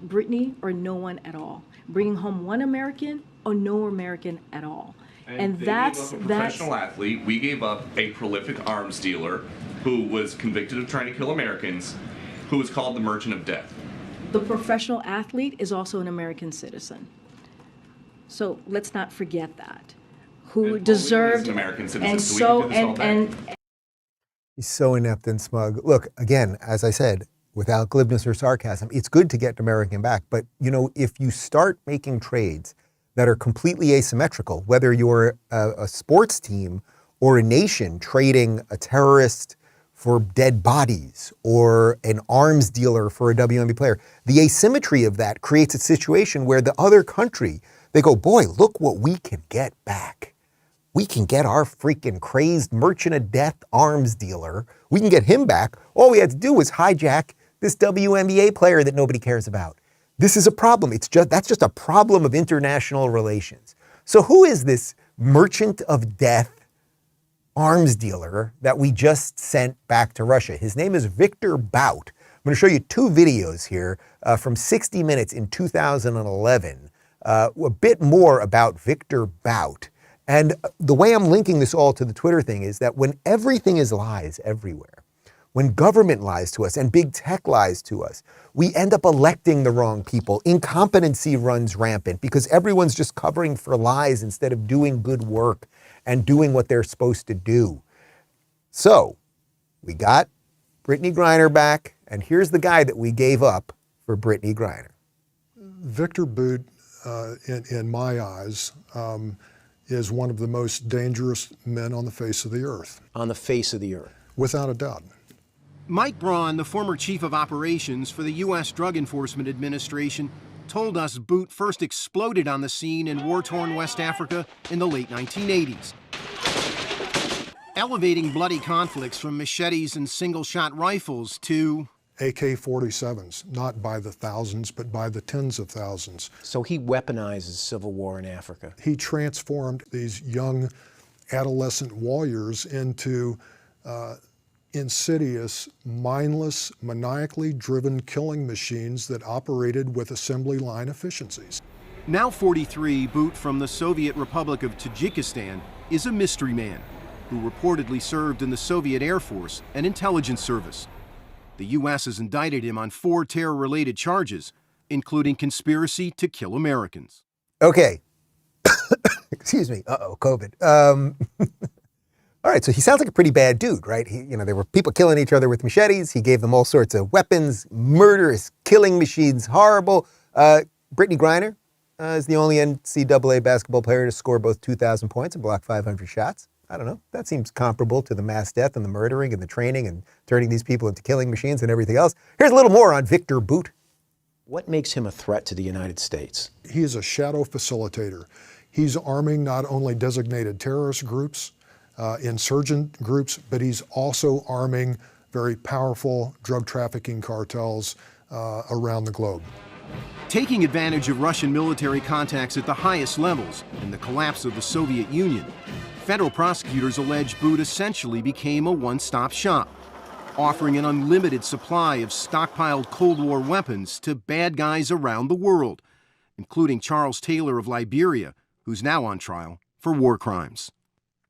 Brittany or no one at all. Bringing home one American or no American at all. And that's a professional athlete. We gave up a prolific arms dealer who was convicted of trying to kill Americans, who was called the Merchant of Death. The professional athlete is also an American citizen. So let's not forget that. Who deserved an American citizen. And so we can do this all day. He's so inept and smug. Look, again, as I said, without glibness or sarcasm, it's good to get an American back. But, if you start making trades that are completely asymmetrical, whether you're a sports team or a nation trading a terrorist for dead bodies or an arms dealer for a WNBA player, the asymmetry of that creates a situation where the other country, they go, boy, look what we can get back. We can get our freaking crazed Merchant of Death arms dealer. We can get him back. All we had to do was hijack this WNBA player that nobody cares about. This is a problem. That's just a problem of international relations. So who is this Merchant of Death arms dealer that we just sent back to Russia? His name is Victor Bout. I'm going to show you two videos here from 60 Minutes in 2011. A bit more about Victor Bout. And the way I'm linking this all to the Twitter thing is that when everything is lies everywhere, when government lies to us and big tech lies to us, we end up electing the wrong people. Incompetency runs rampant because everyone's just covering for lies instead of doing good work and doing what they're supposed to do. So we got Brittany Griner back, and here's the guy that we gave up for Brittany Griner. Victor Bout, in my eyes, is one of the most dangerous men on the face of the earth. On the face of the earth. Without a doubt. Mike Braun, the former chief of operations for the U.S. Drug Enforcement Administration, told us Boot first exploded on the scene in war-torn West Africa in the late 1980s, elevating bloody conflicts from machetes and single-shot rifles to AK-47s, not by the thousands, but by the tens of thousands. So he weaponizes civil war in Africa. He transformed these young adolescent warriors into insidious, mindless, maniacally driven killing machines that operated with assembly line efficiencies. Now 43, Boot from the Soviet Republic of Tajikistan is a mystery man who reportedly served in the Soviet Air Force and intelligence service. The U.S. has indicted him on 4 terror-related charges, including conspiracy to kill Americans. Okay. Excuse me. Uh-oh, COVID. All right, so he sounds like a pretty bad dude, right? There were people killing each other with machetes. He gave them all sorts of weapons, murderous killing machines, horrible. Brittany Griner is the only NCAA basketball player to score both 2,000 points and block 500 shots. I don't know. That seems comparable to the mass death and the murdering and the training and turning these people into killing machines and everything else. Here's a little more on Victor Boot. What makes him a threat to the United States? He is a shadow facilitator. He's arming not only designated terrorist groups, insurgent groups, but he's also arming very powerful drug trafficking cartels around the globe. Taking advantage of Russian military contacts at the highest levels and the collapse of the Soviet Union, federal prosecutors allege Boot essentially became a one-stop shop, offering an unlimited supply of stockpiled Cold War weapons to bad guys around the world, including Charles Taylor of Liberia, who's now on trial for war crimes.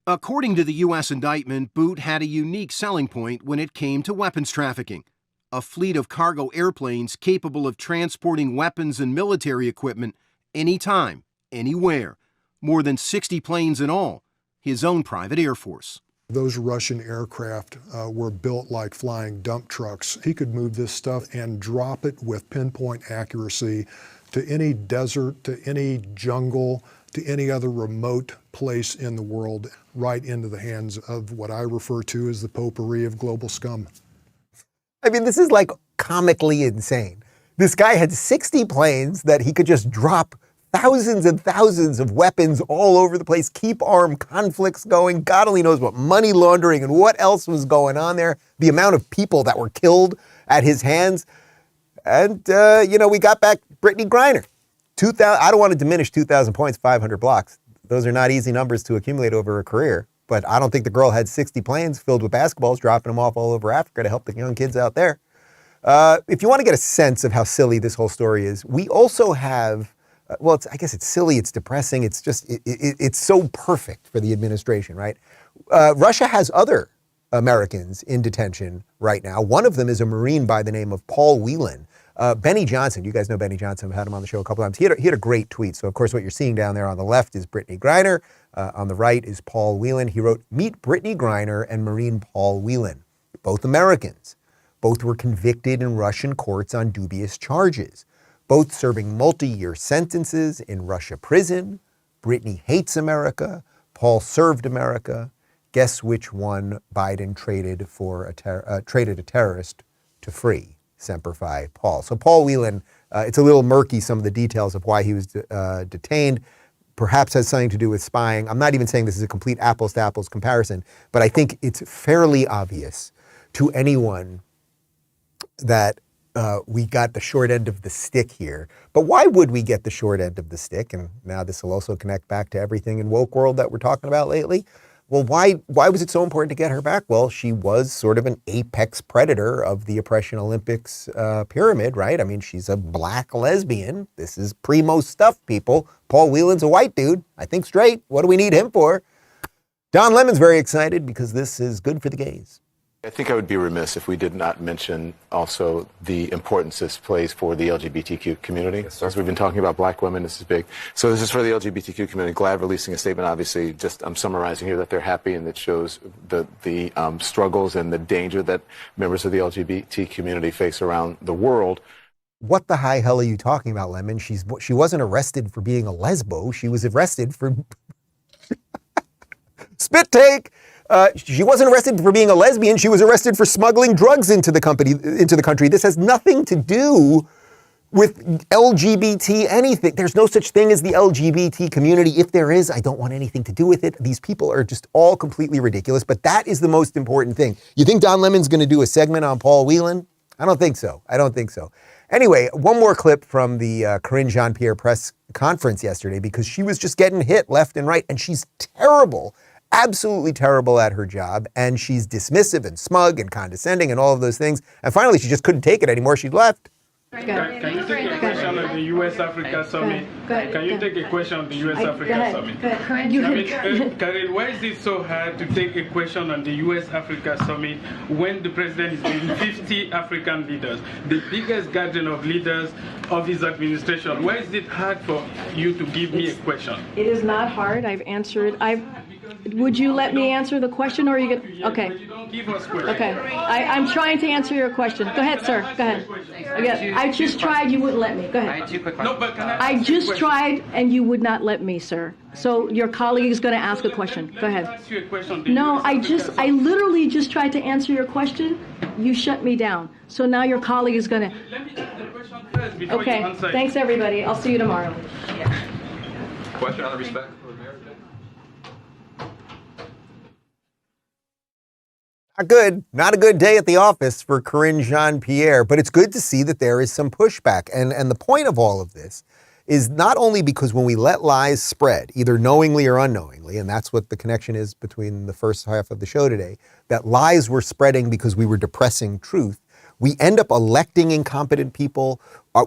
According to the U.S. indictment, Boot had a unique selling point when it came to weapons trafficking, a fleet of cargo airplanes capable of transporting weapons and military equipment anytime, anywhere, more than 60 planes in all, his own private air force. Those Russian aircraft were built like flying dump trucks. He could move this stuff and drop it with pinpoint accuracy to any desert, to any jungle, to any other remote place in the world, right into the hands of what I refer to as the potpourri of global scum. I mean, this is like comically insane. This guy had 60 planes that he could just drop thousands and thousands of weapons all over the place, keep armed conflicts going. God only knows what money laundering and what else was going on there. The amount of people that were killed at his hands. And, we got back Brittany Griner. I don't want to diminish 2,000 points, 500 blocks. Those are not easy numbers to accumulate over a career. But I don't think the girl had 60 planes filled with basketballs, dropping them off all over Africa to help the young kids out there. If you want to get a sense of how silly this whole story is, we also have, I guess it's silly, it's depressing, it's just, it's so perfect for the administration, right? Russia has other Americans in detention right now. One of them is a Marine by the name of Paul Whelan. Benny Johnson, you guys know Benny Johnson, I've had him on the show a couple times. He had a great tweet. So, of course, what you're seeing down there on the left is Brittany Griner. On the right is Paul Whelan. He wrote, "Meet Brittany Griner and Marine Paul Whelan, both Americans. Both were convicted in Russian courts on dubious charges. Both serving multi-year sentences in Russia prison. Brittany hates America. Paul served America. Guess which one Biden traded a terrorist to free? Semper Fi, Paul." So Paul Whelan, it's a little murky, some of the details of why he was detained, perhaps has something to do with spying. I'm not even saying this is a complete apples to apples comparison, but I think it's fairly obvious to anyone that we got the short end of the stick here. But why would we get the short end of the stick? And now this will also connect back to everything in woke world that we're talking about lately. Well, why was it so important to get her back? Well, she was sort of an apex predator of the Oppression Olympics pyramid, right? I mean, she's a black lesbian. This is primo stuff, people. Paul Whelan's a white dude. I think straight. What do we need him for? Don Lemon's very excited because this is good for the gays. I think I would be remiss if we did not mention also the importance this plays for the LGBTQ community. Yes, as we've been talking about black women, this is big. So this is for the LGBTQ community. GLAAD releasing a statement, obviously, just I'm summarizing here that they're happy and that shows the struggles and the danger that members of the LGBT community face around the world. What the high hell are you talking about, Lemon? She wasn't arrested for being a lesbo. She was arrested for spit take. She wasn't arrested for being a lesbian. She was arrested for smuggling drugs into the country. This has nothing to do with LGBT anything. There's no such thing as the LGBT community. If there is, I don't want anything to do with it. These people are just all completely ridiculous, but that is the most important thing. You think Don Lemon's going to do a segment on Paul Whelan? I don't think so. Anyway, one more clip from the Karine Jean-Pierre press conference yesterday, because she was just getting hit left and right, and she's terrible, absolutely terrible at her job, and she's dismissive and smug and condescending and all of those things. And finally, she just couldn't take it anymore. She left. Can you take a question on the U.S.-Africa Summit? Can you take a question on the U.S.-Africa Summit? Karine, why is it so hard to take a question on the U.S.-Africa Summit when the president is leading 50 African leaders, the biggest gathering of leaders of his administration? Why is it hard for you to give me a question? It is not hard. I've answered. Would you let me answer the question, or are you going? Okay. But you don't give us questions. Okay. I'm trying to answer your question. Go ahead, sir. Go ahead. Again, I just tried. You wouldn't let me. Go ahead. No, but can I just tried, and you would not let me, sir. So your colleague is going to ask a question. Go ahead. No, I literally just tried to answer your question. You shut me down. So now your colleague is going to. Let me ask the question first before you answer. Okay. Thanks, everybody. I'll see you tomorrow. Question on the respect for America. Not a good day at the office for Karine Jean-Pierre, but it's good to see that there is some pushback. And the point of all of this is not only because when we let lies spread, either knowingly or unknowingly, and that's what the connection is between the first half of the show today, that lies were spreading because we were depressing truth. We end up electing incompetent people.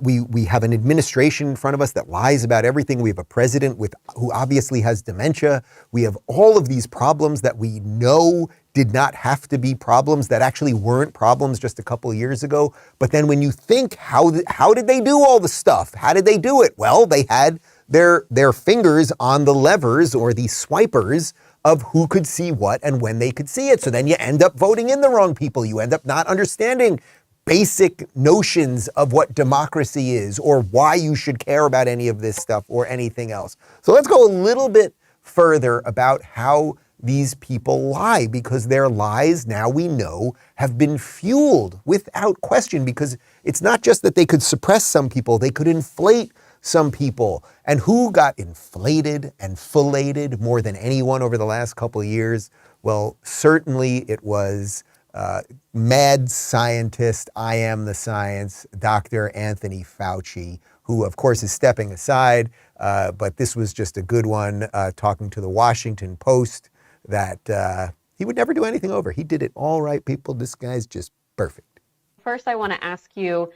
We have an administration in front of us that lies about everything. We have a president who obviously has dementia. We have all of these problems that we know did not have to be problems, that actually weren't problems just a couple of years ago. But then when you think, how did they do all the stuff? How did they do it? Well, they had their fingers on the levers, or the swipers, of who could see what and when they could see it. So then you end up voting in the wrong people. You end up not understanding basic notions of what democracy is, or why you should care about any of this stuff or anything else. So let's go a little bit further about how these people lie, because their lies, now we know, have been fueled without question, because it's not just that they could suppress some people, they could inflate some people. And who got inflated and filleted more than anyone over the last couple of years? Well, certainly it was mad scientist, I am the science, Dr. Anthony Fauci, who of course is stepping aside, but this was just a good one, talking to the Washington Post, that he would never do anything over. He did it all right, people. This guy's just perfect. First, I want to ask you,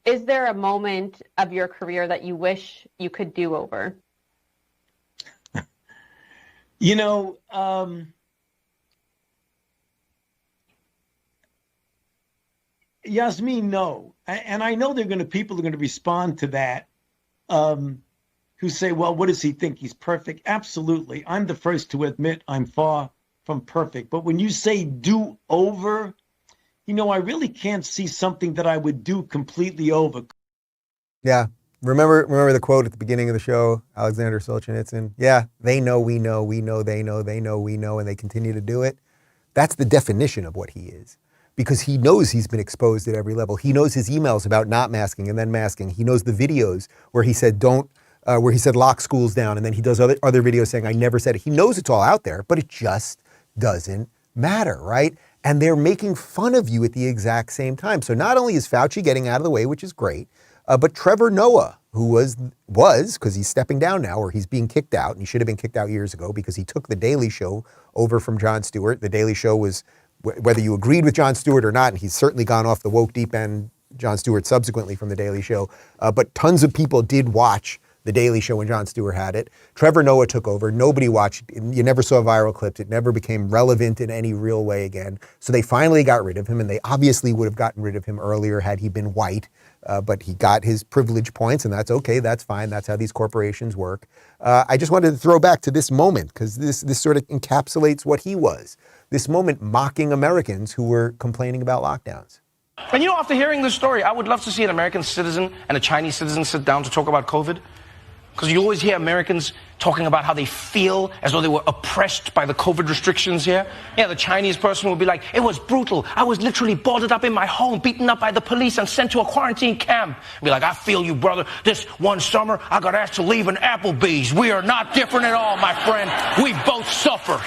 is there a moment of your career that you wish you could do over? You know, Yasmin, no. And I know people are going to respond to that, who say, well, what does he think? He's perfect. Absolutely. I'm the first to admit I'm far from perfect. But when you say do over, you know, I really can't see something that I would do completely over. Yeah. Remember the quote at the beginning of the show, Alexander Solzhenitsyn? Yeah, they know, we know, we know, they know, we know, and they continue to do it. That's the definition of what he is. Because he knows he's been exposed at every level. He knows his emails about not masking and then masking. He knows the videos where he said lock schools down, and then he does other videos saying I never said it. He knows it's all out there, but it just doesn't matter, right? And they're making fun of you at the exact same time. So not only is Fauci getting out of the way, which is great, but Trevor Noah, who was because he's stepping down now, or he's being kicked out, and he should have been kicked out years ago because he took The Daily Show over from Jon Stewart. The Daily Show was, whether you agreed with Jon Stewart or not, and he's certainly gone off the woke deep end, Jon Stewart subsequently, from The Daily Show, but tons of people did watch The Daily Show when Jon Stewart had it. Trevor Noah took over. Nobody watched. You never saw viral clips. It never became relevant in any real way again. So they finally got rid of him, and they obviously would have gotten rid of him earlier had he been white. But he got his privilege points, and that's okay. That's fine. That's how these corporations work. I just wanted to throw back to this moment, because this sort of encapsulates what he was. This moment mocking Americans who were complaining about lockdowns. And after hearing this story, I would love to see an American citizen and a Chinese citizen sit down to talk about COVID. Because you always hear Americans talking about how they feel as though they were oppressed by the COVID restrictions here. Yeah, the Chinese person will be like, it was brutal. I was literally boarded up in my home, beaten up by the police and sent to a quarantine camp. Be like, I feel you, brother. This one summer, I got asked to leave an Applebee's. We are not different at all, my friend. We both suffer.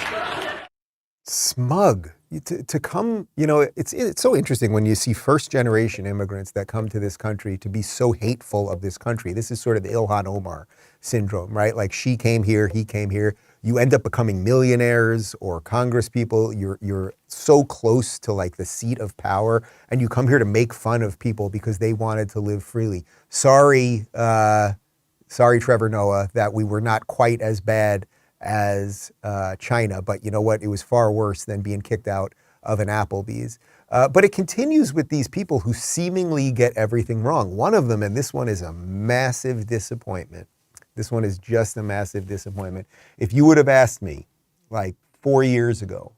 Smug. To come, you know, it's so interesting when you see first-generation immigrants that come to this country to be so hateful of this country. This is sort of the Ilhan Omar syndrome, right? Like, she came here, he came here. You end up becoming millionaires or congresspeople. You're so close to like the seat of power, and you come here to make fun of people because they wanted to live freely. Sorry, Trevor Noah, that we were not quite as bad as China, but you know what? It was far worse than being kicked out of an Applebee's. But it continues with these people who seemingly get everything wrong. One of them, and this one is a massive disappointment. This one is just a massive disappointment. If you would have asked me like 4 years ago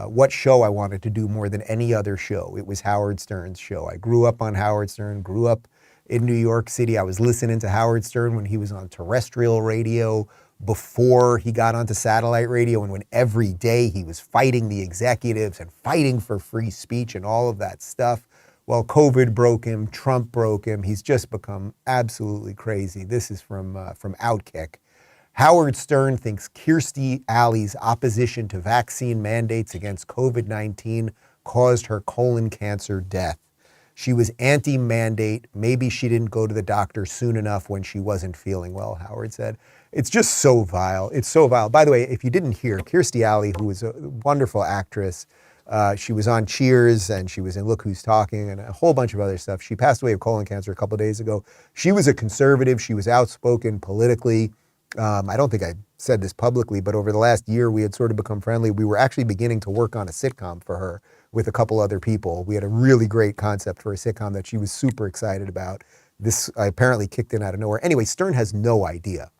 what show I wanted to do more than any other show, it was Howard Stern's show. I grew up on Howard Stern, grew up in New York City. I was listening to Howard Stern when he was on terrestrial radio, before he got onto satellite radio, and when every day he was fighting the executives and fighting for free speech and all of that stuff. Well, COVID broke him, Trump broke him. He's just become absolutely crazy. This is from Outkick. Howard Stern thinks Kirstie Alley's opposition to vaccine mandates against COVID-19 caused her colon cancer death. She was anti-mandate. Maybe she didn't go to the doctor soon enough when she wasn't feeling well, Howard said. It's just so vile. It's so vile. By the way, if you didn't hear, Kirstie Alley, who was a wonderful actress, she was on Cheers and she was in Look Who's Talking and a whole bunch of other stuff. She passed away of colon cancer a couple of days ago. She was a conservative. She was outspoken politically. I don't think I said this publicly, but over the last year, we had sort of become friendly. We were actually beginning to work on a sitcom for her with a couple other people. We had a really great concept for a sitcom that she was super excited about. This apparently kicked in out of nowhere. Anyway, Stern has no idea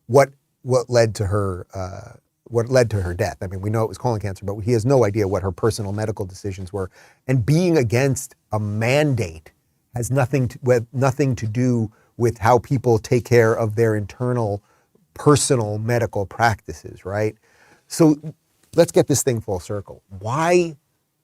what led to her death. I mean, we know it was colon cancer, but he has no idea what her personal medical decisions were. And being against a mandate has nothing to do with how people take care of their internal personal medical practices, right? So let's get this thing full circle. Why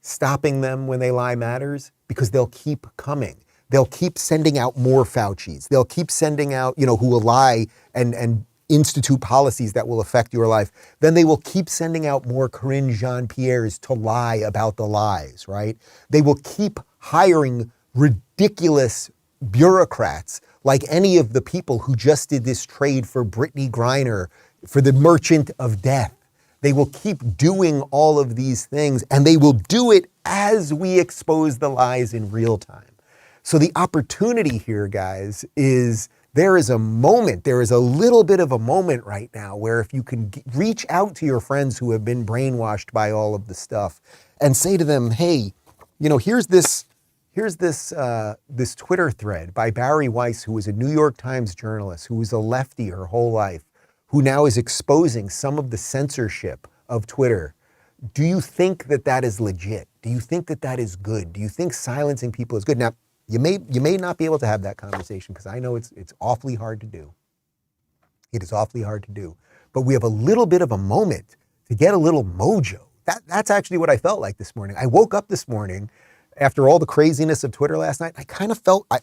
stopping them when they lie matters? Because they'll keep coming. They'll keep sending out more Faucis. They'll keep sending out, who will lie and institute policies that will affect your life. Then they will keep sending out more Corinne Jean-Pierres to lie about the lies, right? They will keep hiring ridiculous bureaucrats like any of the people who just did this trade for Brittany Griner, for the Merchant of Death. They will keep doing all of these things, and they will do it as we expose the lies in real time. So the opportunity here, guys, is there is a moment, there is a little bit of a moment right now where if you can reach out to your friends who have been brainwashed by all of the stuff and say to them, hey, here's this Twitter thread by Barry Weiss, who was a New York Times journalist, who was a lefty her whole life, who now is exposing some of the censorship of Twitter. Do you think that that is legit? Do you think that that is good? Do you think silencing people is good? Now, you may not be able to have that conversation because I know it's awfully hard to do. It is awfully hard to do. But we have a little bit of a moment to get a little mojo. That's actually what I felt like this morning. I woke up this morning after all the craziness of Twitter last night. I kind of felt, I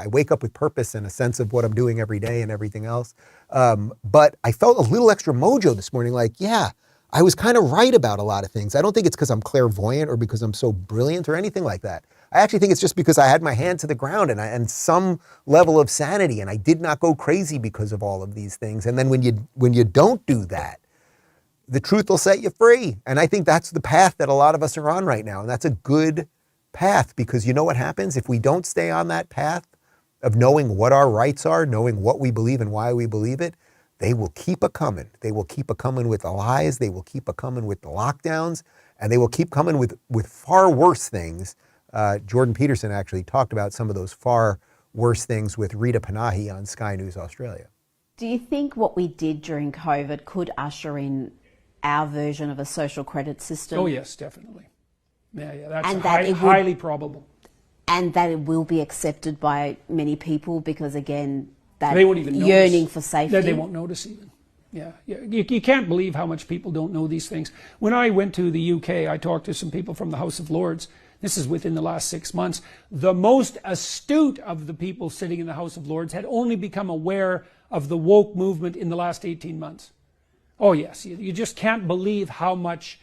wake up with purpose and a sense of what I'm doing every day and everything else. But I felt a little extra mojo this morning, like, yeah, I was kind of right about a lot of things. I don't think it's because I'm clairvoyant or because I'm so brilliant or anything like that. I actually think it's just because I had my hand to the ground and some level of sanity, and I did not go crazy because of all of these things. And then when you don't do that, the truth will set you free. And I think that's the path that a lot of us are on right now. And that's a good path, because you know what happens if we don't stay on that path of knowing what our rights are, knowing what we believe and why we believe it. They will keep a-coming. They will keep a-coming with the lies. They will keep a-coming with the lockdowns. And they will keep coming with far worse things. Jordan Peterson actually talked about some of those far worse things with Rita Panahi on Sky News Australia. Do you think what we did during COVID could usher in our version of a social credit system? Oh, yes, definitely. Yeah, that's highly probable. And that it will be accepted by many people because, again, that they won't even notice. yearning for safety. They won't notice even. Yeah. You can't believe how much people don't know these things. When I went to the UK, I talked to some people from the House of Lords. This is within the last 6 months. The most astute of the people sitting in the House of Lords had only become aware of the woke movement in the last 18 months. Oh yes, you just can't believe how much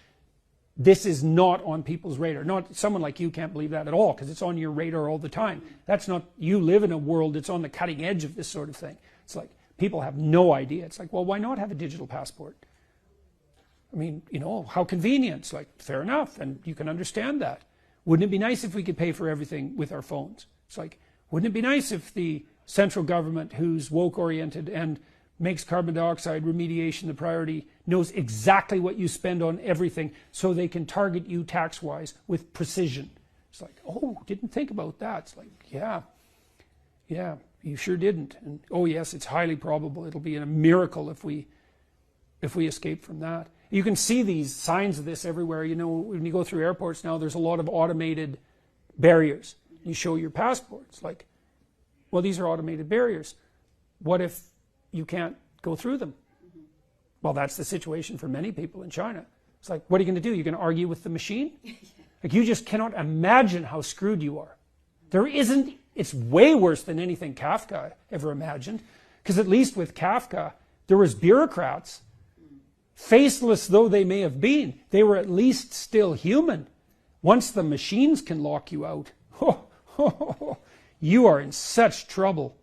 this is not on people's radar. Not someone like you can't believe that at all, because it's on your radar all the time. That's not, you live in a world that's on the cutting edge of this sort of thing. It's like, people have no idea. It's like, well, why not have a digital passport? I mean, you know, how convenient. It's like, fair enough, and you can understand that. Wouldn't it be nice if we could pay for everything with our phones? It's like, wouldn't it be nice if the central government, who's woke-oriented and makes carbon dioxide remediation the priority, knows exactly what you spend on everything so they can target you tax-wise with precision? It's like, oh, didn't think about that. It's like, yeah, you sure didn't. And oh yes, it's highly probable. It'll be a miracle if we escape from that. You can see these signs of this everywhere. You know, when you go through airports now, there's a lot of automated barriers. You show your passport. It's like, well, these are automated barriers. What if you can't go through them? Well, that's the situation for many people in China. It's like, what are you going to do? You're going to argue with the machine? Like, you just cannot imagine how screwed you are. It's way worse than anything Kafka ever imagined, because at least with Kafka, there was bureaucrats. Faceless though they may have been, they were at least still human. Once the machines can lock you out, you are in such trouble.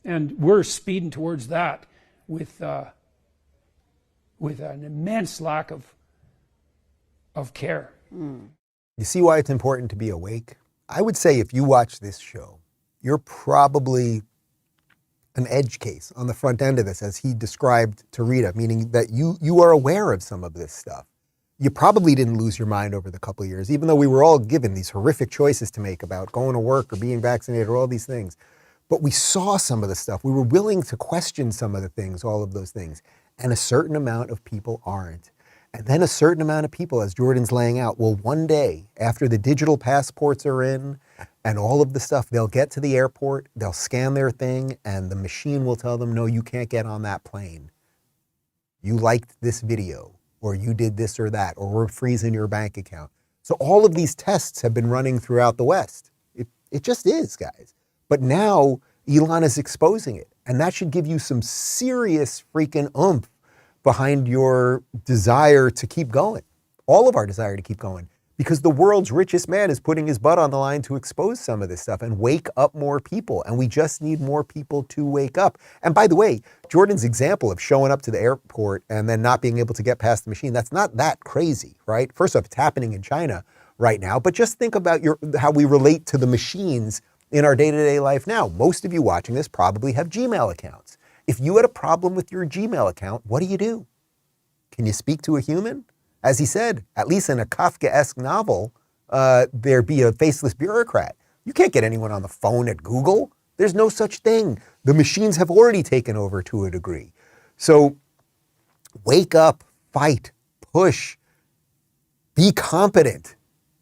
And we're speeding towards that with an immense lack of care. You see why it's important to be awake? I would say if you watch this show, you're probably an edge case on the front end of this, as he described to Rita, meaning that you are aware of some of this stuff. You probably didn't lose your mind over the couple of years, even though we were all given these horrific choices to make about going to work or being vaccinated or all these things. But we saw some of the stuff. We were willing to question some of the things, all of those things. And a certain amount of people aren't. And then a certain amount of people, as Jordan's laying out, will one day, after the digital passports are in and all of the stuff, they'll get to the airport, they'll scan their thing, and the machine will tell them, no, you can't get on that plane. You liked this video, or you did this or that, or we're freezing your bank account. So all of these tests have been running throughout the West. It just is, guys. But now Elon is exposing it. And that should give you some serious freaking oomph behind your desire to keep going. All of our desire to keep going. Because the world's richest man is putting his butt on the line to expose some of this stuff and wake up more people. And we just need more people to wake up. And by the way, Jordan's example of showing up to the airport and then not being able to get past the machine, that's not that crazy, right? First off, it's happening in China right now. But just think about how we relate to the machines in our day-to-day life now. Most of you watching this probably have Gmail accounts. If you had a problem with your Gmail account, what do? Can you speak to a human? As he said, at least in a Kafkaesque novel, there'd be a faceless bureaucrat. You can't get anyone on the phone at Google. There's no such thing. The machines have already taken over to a degree. So wake up, fight, push, be competent.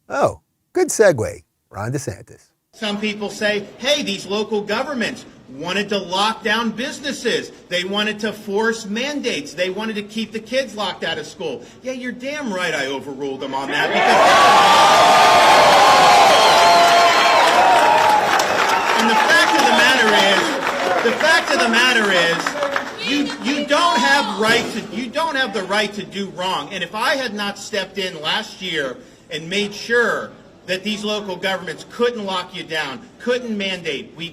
Oh, good segue. Ron DeSantis. Some people say, hey, these local governments wanted to lock down businesses. They wanted to force mandates. They wanted to keep the kids locked out of school. Yeah, you're damn right I overruled them on that. And the fact of the matter is, you don't have the right to do wrong. And if I had not stepped in last year and made sure that these local governments couldn't lock you down, couldn't mandate, we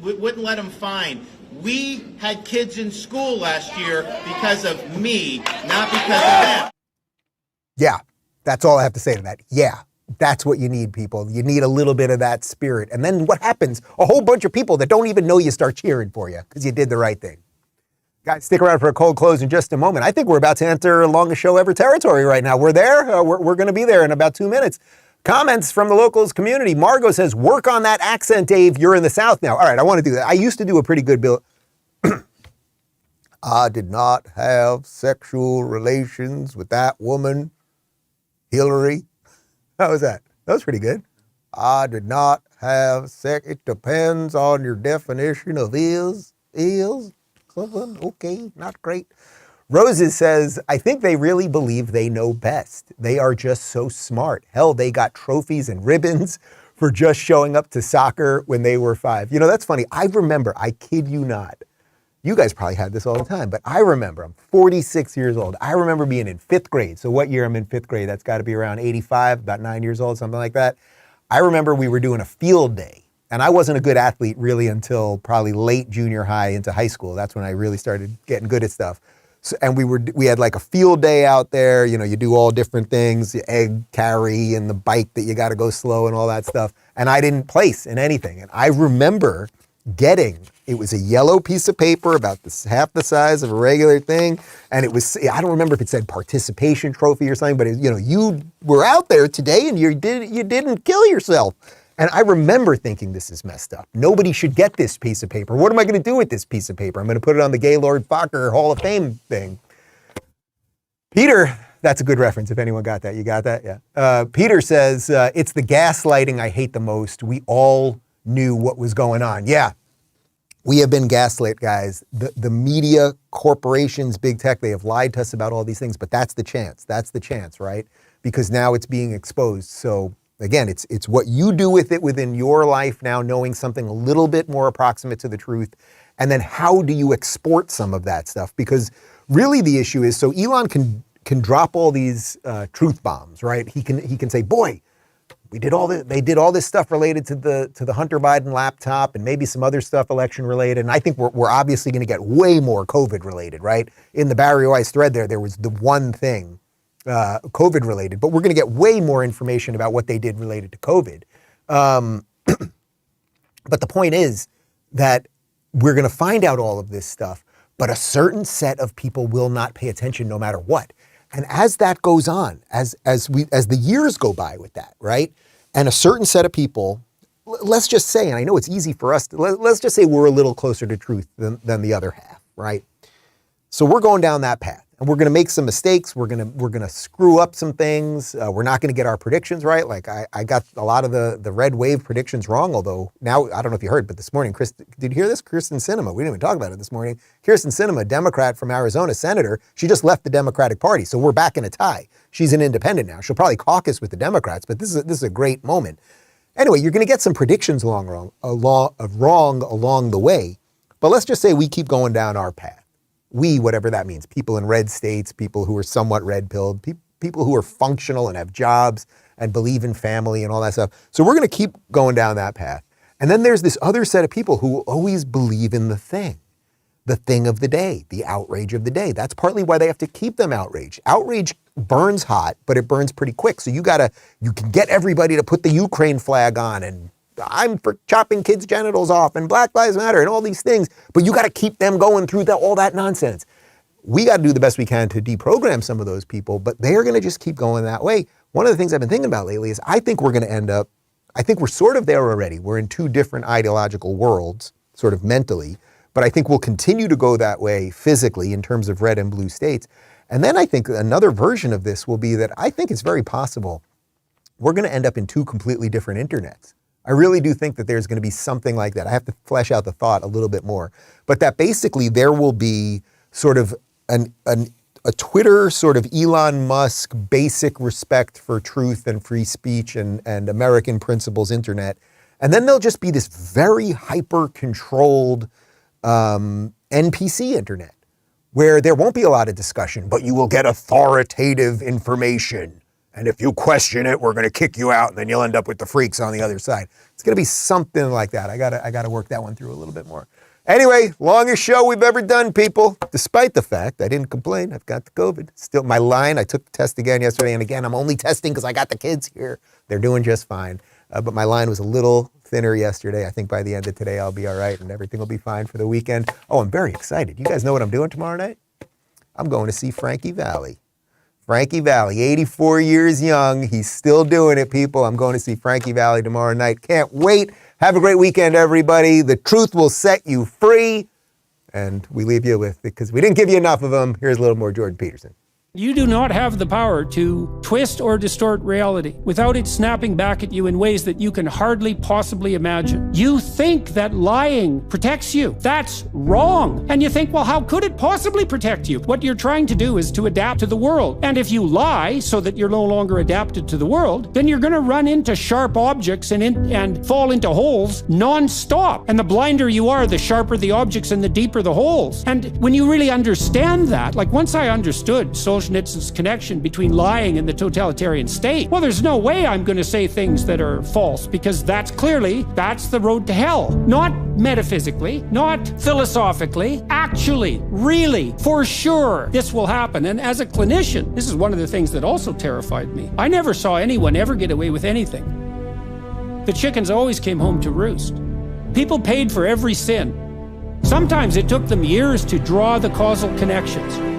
wouldn't let them fine. We had kids in school last year because of me, not because of them. Yeah, that's all I have to say to that. Yeah, that's what you need, people. You need a little bit of that spirit. And then what happens? A whole bunch of people that don't even know you start cheering for you because you did the right thing. Guys, stick around for a cold close in just a moment. I think we're about to enter longest show ever territory right now. We're there. We're going to be there in about 2 minutes. Comments from the locals community. Margot says, work on that accent, Dave. You're in the South now. All right, I want to do that. I used to do a pretty good bill. I did not have sexual relations with that woman, Hillary. How was that? That was pretty good. I did not have sex. It depends on your definition of is. Eels, something, okay, not great. Roses says, I think they really believe they know best. They are just so smart. Hell, they got trophies and ribbons for just showing up to soccer when they were 5. You know, that's funny. I remember, I kid you not. You guys probably had this all the time, but I remember, I'm 46 years old. I remember being in 5th grade. So what year I'm in 5th grade? That's got to be around 85, about 9 years old, something like that. I remember we were doing a field day, and I wasn't a good athlete really until probably late junior high into high school. That's when I really started getting good at stuff. So, and we had like a field day out there. You know, you do all different things, the egg carry and the bike that you got to go slow and all that stuff. And I didn't place in anything. And I remember it was a yellow piece of paper about half the size of a regular thing. And it was, I don't remember if it said participation trophy or something, but you were out there today and you didn't kill yourself. And I remember thinking, this is messed up. Nobody should get this piece of paper. What am I going to do with this piece of paper? I'm going to put it on the Gaylord Fokker Hall of Fame thing. Peter, that's a good reference. If anyone got that, you got that? Yeah. Peter says, it's the gaslighting I hate the most. We all knew what was going on. Yeah, we have been gaslit, guys. The media, corporations, big tech, they have lied to us about all these things, but that's the chance. That's the chance, right? Because now it's being exposed. So again, it's what you do with it within your life now, knowing something a little bit more approximate to the truth. And then how do you export some of that stuff? Because really the issue is, so Elon can drop all these truth bombs, right? He can say, boy, they did all this stuff related to the Hunter Biden laptop and maybe some other stuff election related. And I think we're obviously going to get way more COVID related, right? In the Barry Weiss thread there was the one thing COVID related, but we're going to get way more information about what they did related to COVID. But the point is that we're going to find out all of this stuff, but a certain set of people will not pay attention no matter what. And as that goes on, as the years go by with that, right? And a certain set of people, let's just say, and I know it's easy for us, let's just say we're a little closer to truth than the other half, right? So we're going down that path. And we're going to make some mistakes. We're going to screw up some things. We're not going to get our predictions right. Like I got a lot of the red wave predictions wrong. Although now, I don't know if you heard, but this morning, did you hear this? Kyrsten Sinema, we didn't even talk about it this morning. Kyrsten Sinema, Democrat from Arizona, senator, she just left the Democratic Party. So we're back in a tie. She's an independent now. She'll probably caucus with the Democrats, but this is a great moment. Anyway, you're going to get some predictions wrong along the way. But let's just say we keep going down our path. We, whatever that means, people in red states, people who are somewhat red-pilled, people who are functional and have jobs and believe in family and all that stuff. So we're going to keep going down that path. And then there's this other set of people who always believe in the thing of the day, the outrage of the day. That's partly why they have to keep them outraged. Outrage burns hot, but it burns pretty quick. So you can get everybody to put the Ukraine flag on and I'm for chopping kids' genitals off and Black Lives Matter and all these things, but you got to keep them going through all that nonsense. We got to do the best we can to deprogram some of those people, but they're going to just keep going that way. One of the things I've been thinking about lately is I think we're sort of there already. We're in two different ideological worlds, sort of mentally, but I think we'll continue to go that way physically in terms of red and blue states. And then I think another version of this will be that I think it's very possible we're going to end up in two completely different internets. I really do think that there's going to be something like that. I have to flesh out the thought a little bit more. But that basically there will be sort of a Twitter sort of Elon Musk basic respect for truth and free speech and American principles internet. And then there'll just be this very hyper-controlled NPC internet where there won't be a lot of discussion, but you will get authoritative information. And if you question it, we're going to kick you out, and then you'll end up with the freaks on the other side. It's going to be something like that. I got to work that one through a little bit more. Anyway, longest show we've ever done, people. Despite the fact I didn't complain, I've got the COVID. Still, my line, I took the test again yesterday, and again, I'm only testing because I got the kids here. They're doing just fine. But my line was a little thinner yesterday. I think by the end of today, I'll be all right, and everything will be fine for the weekend. Oh, I'm very excited. You guys know what I'm doing tomorrow night? I'm going to see Frankie Valli. Frankie Valli, 84 years young. He's still doing it, people. I'm going to see Frankie Valli tomorrow night. Can't wait. Have a great weekend, everybody. The truth will set you free. And we leave you with, because we didn't give you enough of them, here's a little more Jordan Peterson. You do not have the power to twist or distort reality without it snapping back at you in ways that you can hardly possibly imagine. You think that lying protects you. That's wrong. And you think, well, how could it possibly protect you? What you're trying to do is to adapt to the world. And if you lie so that you're no longer adapted to the world, then you're going to run into sharp objects and fall into holes non-stop. And the blinder you are, the sharper the objects and the deeper the holes. And when you really understand that, like once I understood Solzhenitsyn's connection between lying and the totalitarian state, well, there's no way I'm going to say things that are false, because that's the road to hell. Not metaphysically, not philosophically, actually, really, for sure, this will happen. And as a clinician, this is one of the things that also terrified me. I never saw anyone ever get away with anything. The chickens always came home to roost. People paid for every sin. Sometimes it took them years to draw the causal connections.